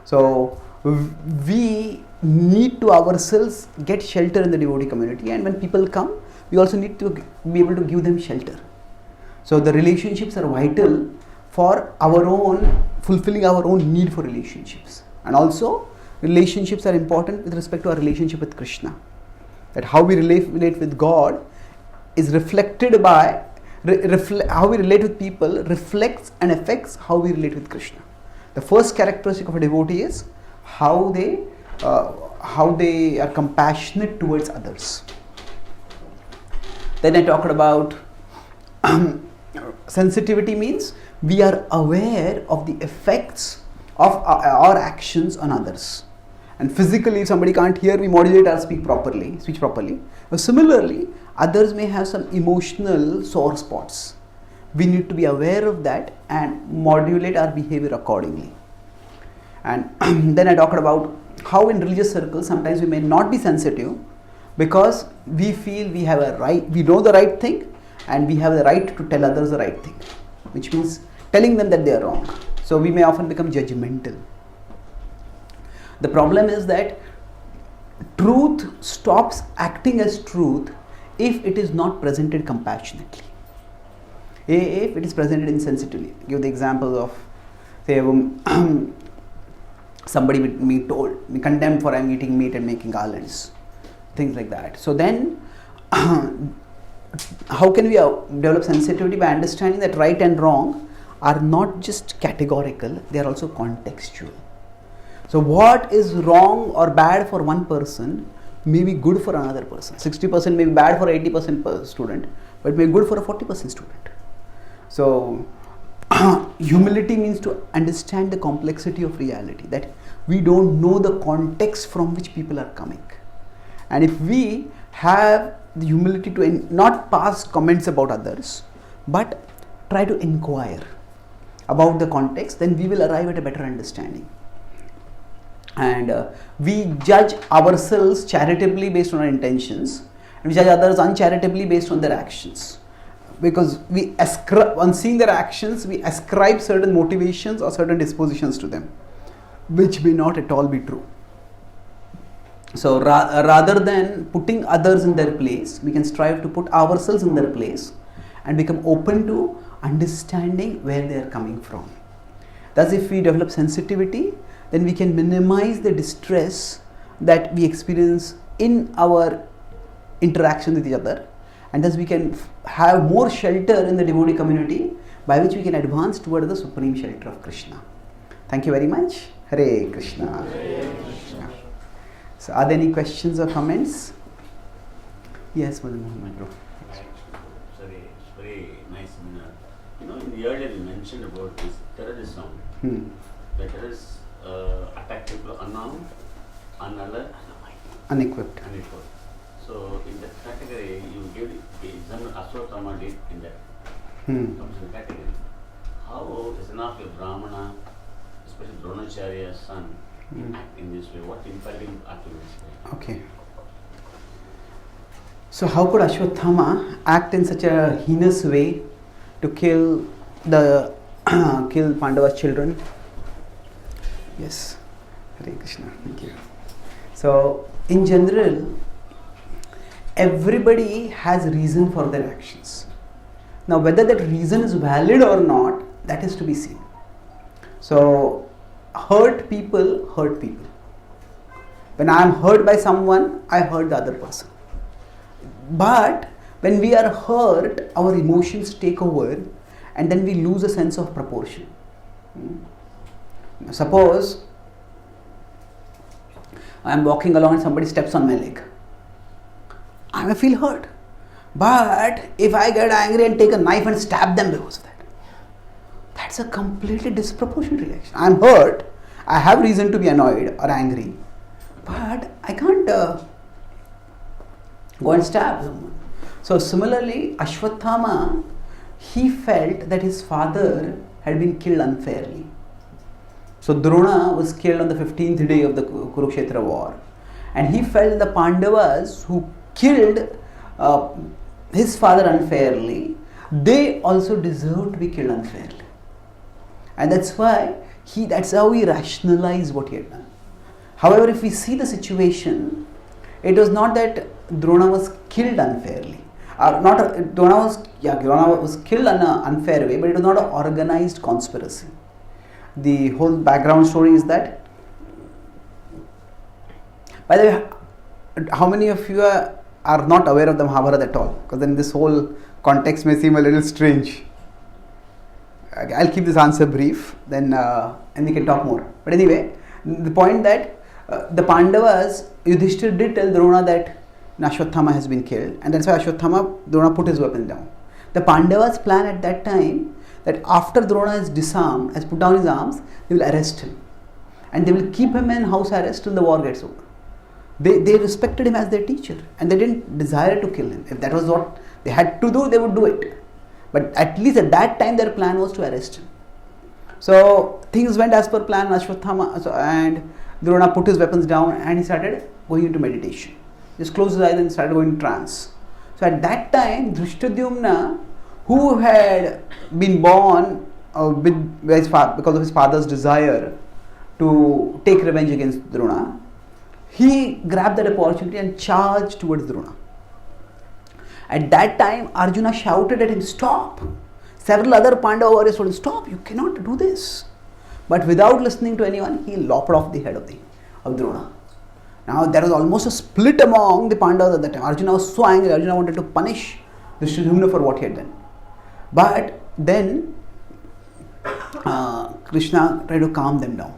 So we need to ourselves get shelter in the devotee community, and when people come, we also need to be able to give them shelter. So the relationships are vital for our own fulfilling our own need for relationships, and also relationships are important with respect to our relationship with Krishna. That how we relate with God is reflected by how we relate with people reflects and affects how we relate with Krishna. The first characteristic of a devotee is how they are compassionate towards others. Then I talked about sensitivity means we are aware of the effects of our actions on others. And physically, if somebody can't hear, we modulate our speech properly. But similarly, others may have some emotional sore spots. We need to be aware of that and modulate our behavior accordingly. And then I talked about how in religious circles sometimes we may not be sensitive because we feel we have a right, we know the right thing and we have the right to tell others the right thing, which means telling them that they are wrong. So we may often become judgmental. The problem is that truth stops acting as truth if it is not presented compassionately. If it is presented insensitively. Give the example of, say, somebody me condemned for I'm eating meat and making garlands, things like that. So then, how can we develop sensitivity? By understanding that right and wrong are not just categorical, they are also contextual. So what is wrong or bad for one person may be good for another person. 60% may be bad for 80% student, but may be good for a 40% student. So humility means to understand the complexity of reality, that we don't know the context from which people are coming. And if we have the humility to not pass comments about others, but try to inquire about the context, then we will arrive at a better understanding. And we judge ourselves charitably based on our intentions, and we judge others uncharitably based on their actions. Because we on seeing their actions, we ascribe certain motivations or certain dispositions to them, which may not at all be true. So rather than putting others in their place, we can strive to put ourselves in their place and become open to understanding where they are coming from. Thus, if we develop sensitivity, then we can minimize the distress that we experience in our interaction with each other, and thus we can have more shelter in the devotee community by which we can advance toward the supreme shelter of Krishna. Thank you very much. Hare Krishna. Hare Krishna. So are there any questions or comments? Yes, Madam Mohammed. Sorry, it's very nice seminar. In the earlier you mentioned about this terrorism. The terrorists attack people unarmed, unalert, unequipped. So in that category, you give the example Ashwatthama did in that. comes in the category. How is enough a Brahmana, especially Dronacharya's son, act in this way? What impact will act in this way? Okay. So how could Ashwatthama act in such a heinous way to kill Pandava's children? Yes. Hare Krishna. Thank you. So in general, everybody has reason for their actions. Now whether that reason is valid or not, that is to be seen. So hurt people hurt people. When I am hurt by someone, I hurt the other person. But when we are hurt, our emotions take over and then we lose a sense of proportion. Suppose I am walking along and somebody steps on my leg. I may feel hurt. But if I get angry and take a knife and stab them because of that, that's a completely disproportionate reaction. I am hurt. I have reason to be annoyed or angry. But I can't go and stab someone. So similarly, Ashwatthama, he felt that his father had been killed unfairly. So Drona was killed on the 15th day of the Kurukshetra war. And he felt the Pandavas who killed his father unfairly, they also deserved to be killed unfairly. And that's why that's how he rationalized what he had done. However, if we see the situation, it was not that Drona was killed unfairly. Drona was killed in an unfair way, but it was not an organized conspiracy. The whole background story is that, by the way, how many of you are not aware of the Mahabharata at all? Because then this whole context may seem a little strange. I'll keep this answer brief, then and we can talk more. But anyway, the point that the Pandavas, Yudhishthir did tell Drona that Ashwatthama has been killed, and that's why Drona put his weapon down. The Pandavas' plan at that time, that after Drona is disarmed, has put down his arms, they will arrest him. And they will keep him in house arrest till the war gets over. They respected him as their teacher and they didn't desire to kill him. If that was what they had to do, they would do it. But at least at that time their plan was to arrest him. So things went as per plan. Ashwatthama and Drona put his weapons down and he started going into meditation. Just closed his eyes and started going into trance. So at that time, Drishtadyumna, who had been born because of his father's desire to take revenge against Drona, he grabbed that opportunity and charged towards Drona. At that time, Arjuna shouted at him, "Stop!" Several other Pandava warriors told him, "Stop, you cannot do this." But without listening to anyone, he lopped off the head of Drona. Now there was almost a split among the Pandavas at that time. Arjuna was so angry. Arjuna wanted to punish Drishtadyumna for what he had done. But then Krishna tried to calm them down.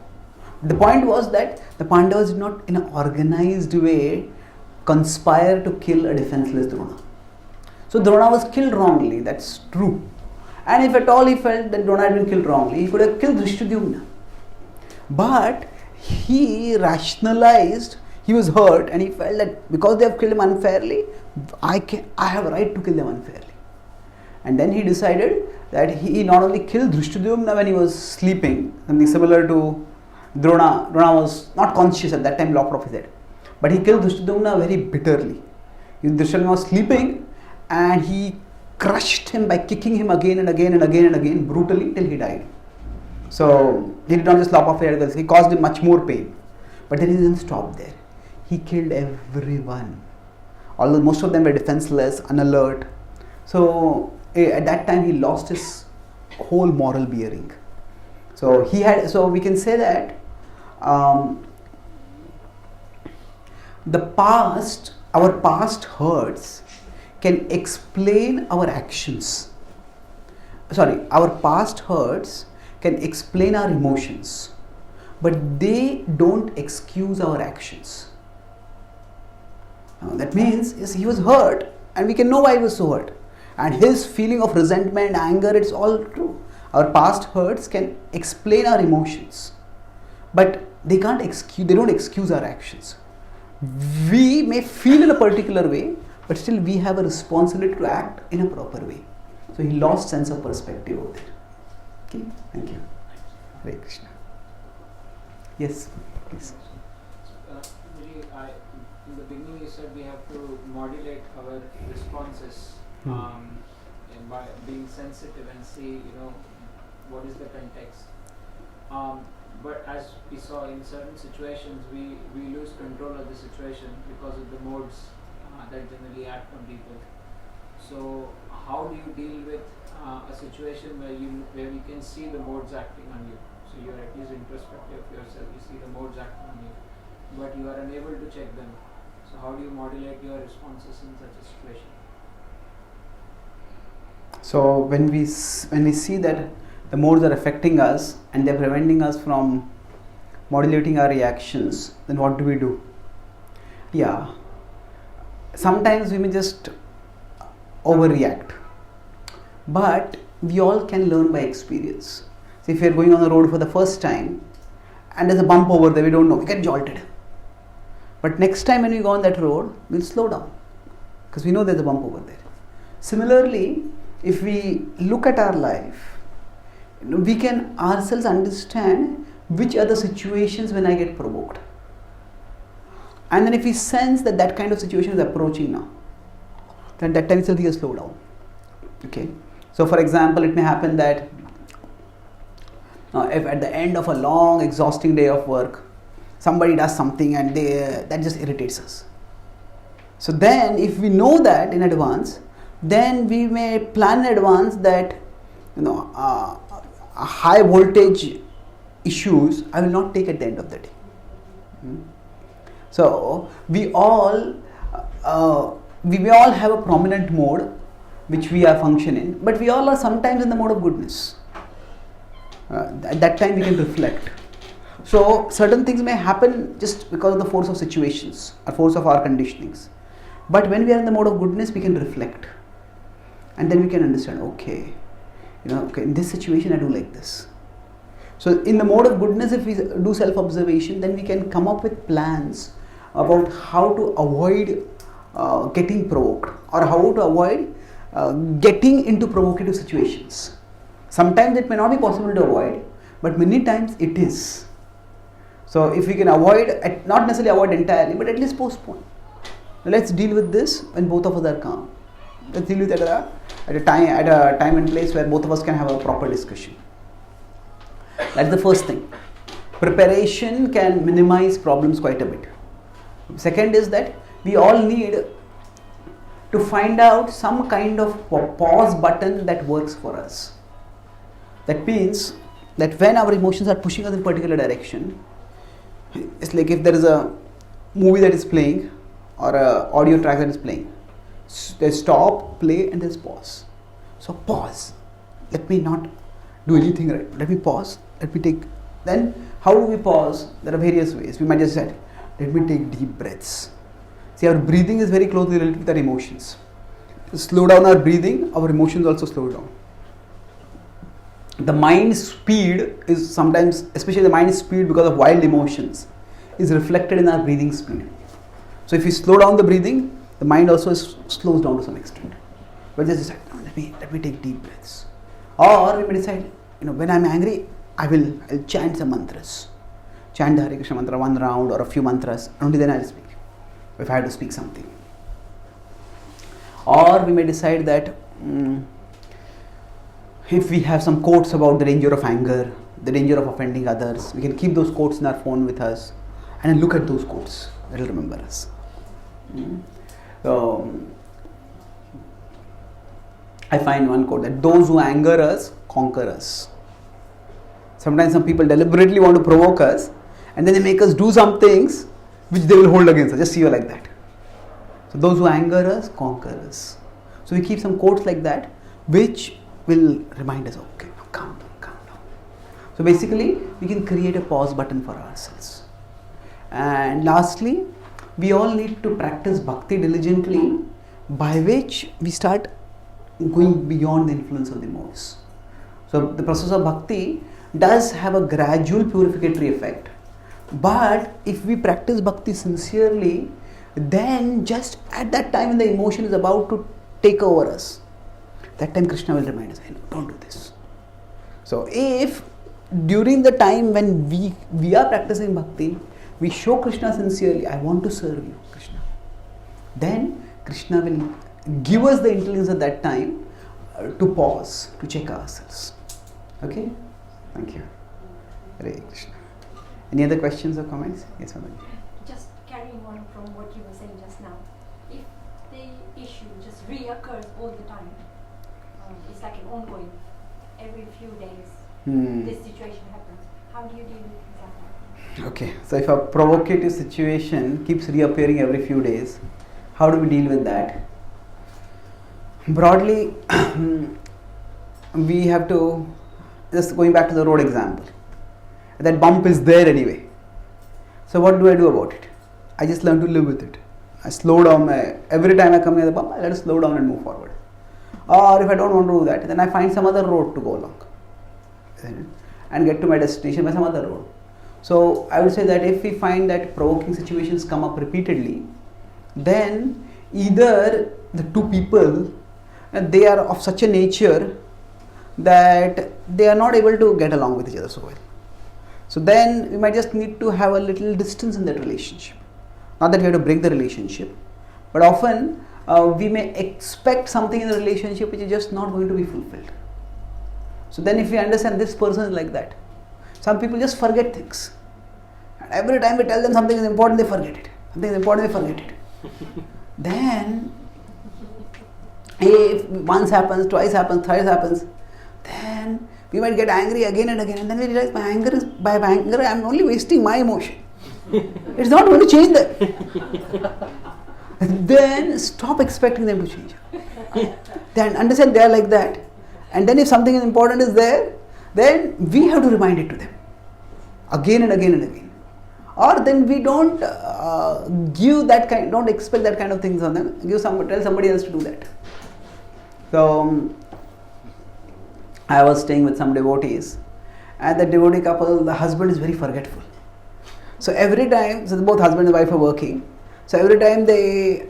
The point was that the Pandavas did not in an organized way conspire to kill a defenseless Drona. So Drona was killed wrongly, that's true. And if at all he felt that Drona had been killed wrongly, he could have killed Drishtadyumna. But he rationalized, he was hurt and he felt that because they have killed him unfairly, I have a right to kill them unfairly. And then he decided that he not only killed Drishtadyumna when he was sleeping, something similar to Drona. Drona was not conscious at that time, lopped off his head. But he killed Drishtadyumna very bitterly. Drishtadyumna was sleeping and he crushed him by kicking him again and again and again and again brutally till he died. So he did not just lop off his head, he caused him much more pain. But then he didn't stop there. He killed everyone. Although most of them were defenseless, unalert. So at that time he lost his whole moral bearing. So we can say that our past hurts can explain our actions. Our past hurts can explain our emotions, but they don't excuse our actions. Now, that means yes, he was hurt and we can know why he was so hurt. And his feeling of resentment, anger, it's all true. Our past hurts can explain our emotions, but they don't excuse our actions. We may feel in a particular way, but still we have a responsibility to act in a proper way. So he lost sense of perspective over there. Okay, thank you. Hare Krishna. Yes, please. In the beginning you said we have to modulate our responses and by being sensitive and see, what is the context. But as we saw in certain situations, we lose control of the situation because of the modes that generally act on people. So how do you deal with a situation where you can see the modes acting on you? So you are at least introspective of yourself, you see the modes acting on you, but you are unable to check them. So how do you modulate your responses in such a situation? So when we see that the modes are affecting us and they are preventing us from modulating our reactions, then what do? Yeah, sometimes we may just overreact, but we all can learn by experience. So if you are going on the road for the first time and there's a bump over there, we don't know, we get jolted. But next time when we go on that road, we'll slow down because we know there's a bump over there. Similarly, if we look at our life, we can ourselves understand which are the situations when I get provoked. And then if we sense that kind of situation is approaching now, then that time itself we can slow down. Okay. So for example, it may happen that if at the end of a long exhausting day of work, somebody does something and that just irritates us. So then if we know that in advance, then we may plan in advance that high voltage issues I will not take at the end of the day. So we all may all have a prominent mode which we are functioning, but we all are sometimes in the mode of goodness. At that time we can reflect. So certain things may happen just because of the force of situations or force of our conditionings. But when we are in the mode of goodness, we can reflect. And then we can understand, okay, in this situation I do like this. So in the mode of goodness, if we do self-observation, then we can come up with plans about how to avoid getting provoked or how to avoid getting into provocative situations. Sometimes it may not be possible to avoid, but many times it is. So if we can avoid, not necessarily avoid entirely, but at least postpone. Now let's deal with this when both of us are calm. Let's deal with it at a time and place where both of us can have a proper discussion. That's the first thing. Preparation can minimize problems quite a bit. Second is that we all need to find out some kind of pause button that works for us. That means that when our emotions are pushing us in a particular direction, it's like if there is a movie that is playing or an audio track that is playing, there's stop, play, and there's pause. So pause. Let me not do anything right. Let me pause. Let me take. Then how do we pause? There are various ways. We might just say, let me take deep breaths. See, our breathing is very closely related with our emotions. To slow down our breathing, our emotions also slow down. The mind speed is sometimes, especially the mind speed because of wild emotions, is reflected in our breathing speed. So if we slow down the breathing, the mind also slows down to some extent. But just decide, no, let me take deep breaths. Or we may decide, when I'm angry, I'll chant some mantras. Chant the Hare Krishna mantra one round or a few mantras, and only then I'll speak. If I have to speak something. Or we may decide that if we have some quotes about the danger of anger, the danger of offending others, we can keep those quotes in our phone with us and look at those quotes. It will remember us. I find one quote that those who anger us, conquer us. Sometimes some people deliberately want to provoke us and then they make us do some things which they will hold against us. Just see you like that. So those who anger us, conquer us. So we keep some quotes like that which will remind us, okay, now calm down. So basically, we can create a pause button for ourselves. And lastly, we all need to practice bhakti diligently, by which we start going beyond the influence of the modes. So the process of bhakti does have a gradual purificatory effect. But if we practice bhakti sincerely, then just at that time when the emotion is about to take over us, that time Krishna will remind us, don't do this. So if during the time when we are practicing bhakti, we show Krishna sincerely, I want to serve you, Krishna, then Krishna will give us the intelligence at that time to pause, to check ourselves. Okay? Thank you. Hare Krishna. Any other questions or comments? Yes, Madam. Just carrying on from what you were saying just now, if the issue just reoccurs all the time, it's like an ongoing, every few days, this situation happens, how do you deal with that? Okay, so if a provocative situation keeps reappearing every few days, how do we deal with that? Broadly, we have to, just going back to the road example, that bump is there anyway. So what do I do about it? I just learn to live with it. I slow down, every time I come near the bump, I let it slow down and move forward. Or if I don't want to do that, then I find some other road to go along and get to my destination by some other road. So I would say that if we find that provoking situations come up repeatedly, then either the two people, they are of such a nature that they are not able to get along with each other so well. So then we might just need to have a little distance in that relationship. Not that we have to break the relationship, but often we may expect something in the relationship which is just not going to be fulfilled. So then if we understand this person is like that, some people just forget things. And every time we tell them something is important, they forget it. Something is important, they forget it. Then, if once happens, twice happens, thrice happens, then we might get angry again and again, and then we realize by anger I am only wasting my emotion. It's not going to change them. Then stop expecting them to change. Then understand they are like that. And then if something important is there, then we have to remind it to them again and again and again. Or then we don't don't expect that kind of things on them. Tell somebody else to do that. So I was staying with some devotees, and the devotee couple, the husband is very forgetful. So every time, so both husband and wife are working. So every time the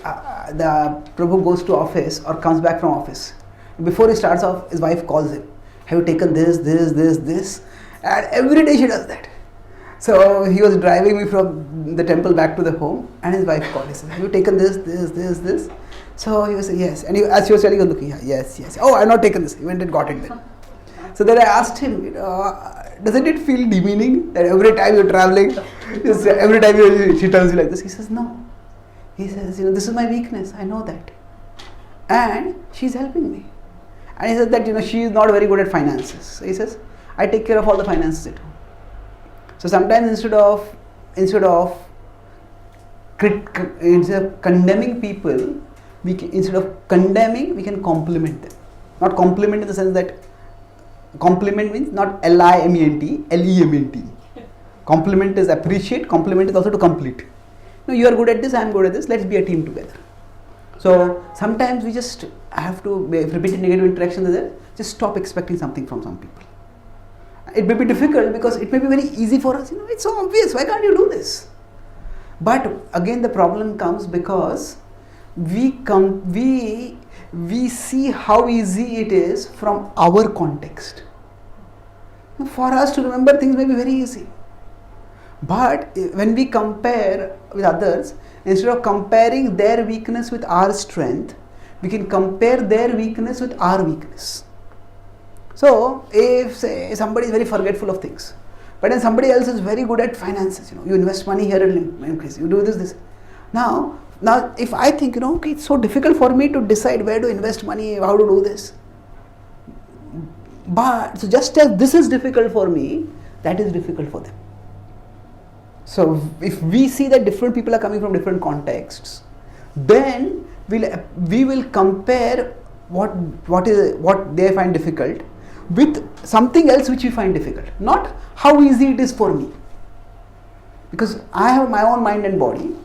Prabhu goes to office or comes back from office, before he starts off, his wife calls him. Have you taken this? And every day she does that. So he was driving me from the temple back to the home, and his wife called. He said, have you taken this? So he was saying, yes. And as she was telling him, looking, yes. Oh, I have not taken this. He went and got it then. So then I asked him, doesn't it feel demeaning that every time you're traveling, every time she tells you like this? He says, no. He says, this is my weakness. I know that. And she's helping me. And he says that, she is not very good at finances. So he says, I take care of all the finances at home. So sometimes instead of condemning people, instead of condemning, we can compliment them. Not compliment in the sense that compliment means not L-I-M-E-N-T, L-E-M-N-T. Compliment is appreciate, compliment is also to complete. No, you are good at this, I am good at this, let's be a team together. So sometimes we just have to, if repeated negative interactions are there, just stop expecting something from some people. It may be difficult because it may be very easy for us, it's so obvious, why can't you do this? But again the problem comes because we see how easy it is from our context. For us to remember things may be very easy. But when we compare with others, instead of comparing their weakness with our strength, we can compare their weakness with our weakness. So, if say somebody is very forgetful of things, but then somebody else is very good at finances, you invest money here and increase, you do this. Now if I think, okay, it's so difficult for me to decide where to invest money, how to do this. But, so just as this is difficult for me, that is difficult for them. So if we see that different people are coming from different contexts, then we will compare what they find difficult with something else which we find difficult, not how easy it is for me. Because I have my own mind and body,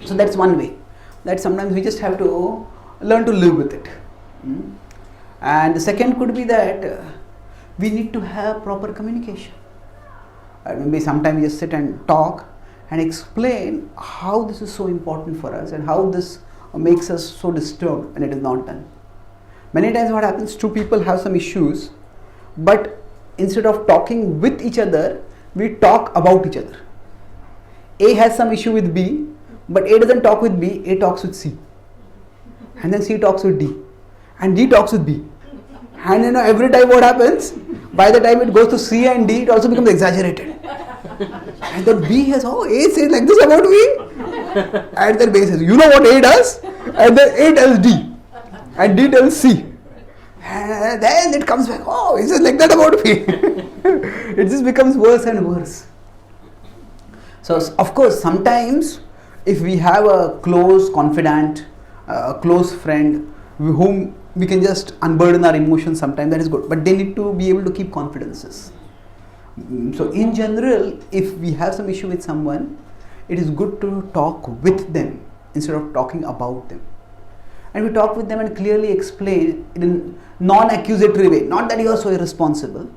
so that's one way. That sometimes we just have to learn to live with it. And the second could be that we need to have proper communication. Maybe sometimes we just sit and talk and explain how this is so important for us and how this makes us so disturbed when it is not done. Many times what happens, two people have some issues, but instead of talking with each other, we talk about each other. A has some issue with B, but A doesn't talk with B, A talks with C. And then C talks with D. And D talks with B. And every time what happens, by the time it goes to C and D, it also becomes exaggerated. And then B has, A says like this about me. And then B says, you know what A does? And then A tells D. And D tells C. And then it comes back, he says like that about me. It just becomes worse and worse. So, of course, sometimes if we have a close confidant, a close friend, whom we can just unburden our emotions sometimes, that is good. But they need to be able to keep confidences. So, in general, if we have some issue with someone, it is good to talk with them instead of talking about them. And we talk with them and clearly explain in a non-accusatory way. Not that you are so irresponsible,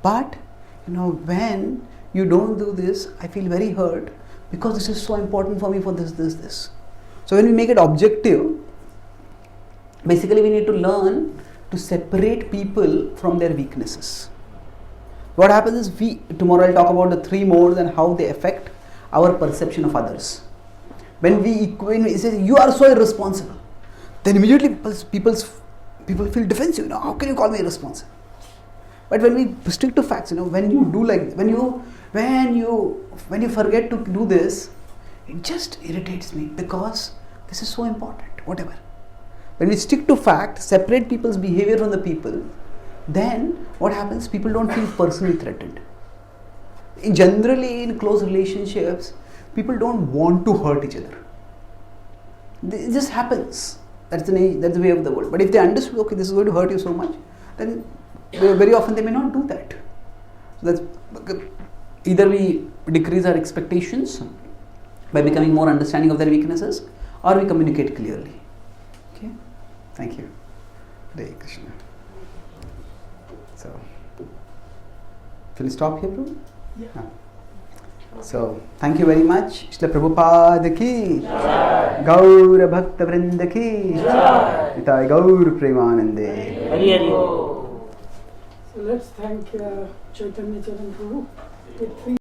but when you don't do this, I feel very hurt because this is so important for me for this. So when we make it objective, basically we need to learn to separate people from their weaknesses. What happens is tomorrow I'll talk about the 3 modes and how they affect our perception of others. When we say you are so irresponsible, then immediately people feel defensive. How can you call me irresponsible? But when we stick to facts, when you do when you forget to do this, it just irritates me because this is so important. Whatever. When we stick to facts, separate people's behavior from the people, then what happens? People don't feel personally threatened. Generally, in close relationships, people don't want to hurt each other. It just happens. That's the way of the world. But if they understood, okay, this is going to hurt you so much, then very often they may not do that. So that's either we decrease our expectations by becoming more understanding of their weaknesses, or we communicate clearly. Okay, thank you. Hare Krishna. So, shall we stop here, Prabhu? Yeah. So, thank you very much. Shri Prabhupada ki Jai. Gaur Bhakta Vrinda ki Jai. Nitai Gaur Premanande. Hari Hari. So let's thank Chaitanya Charan Prabhu.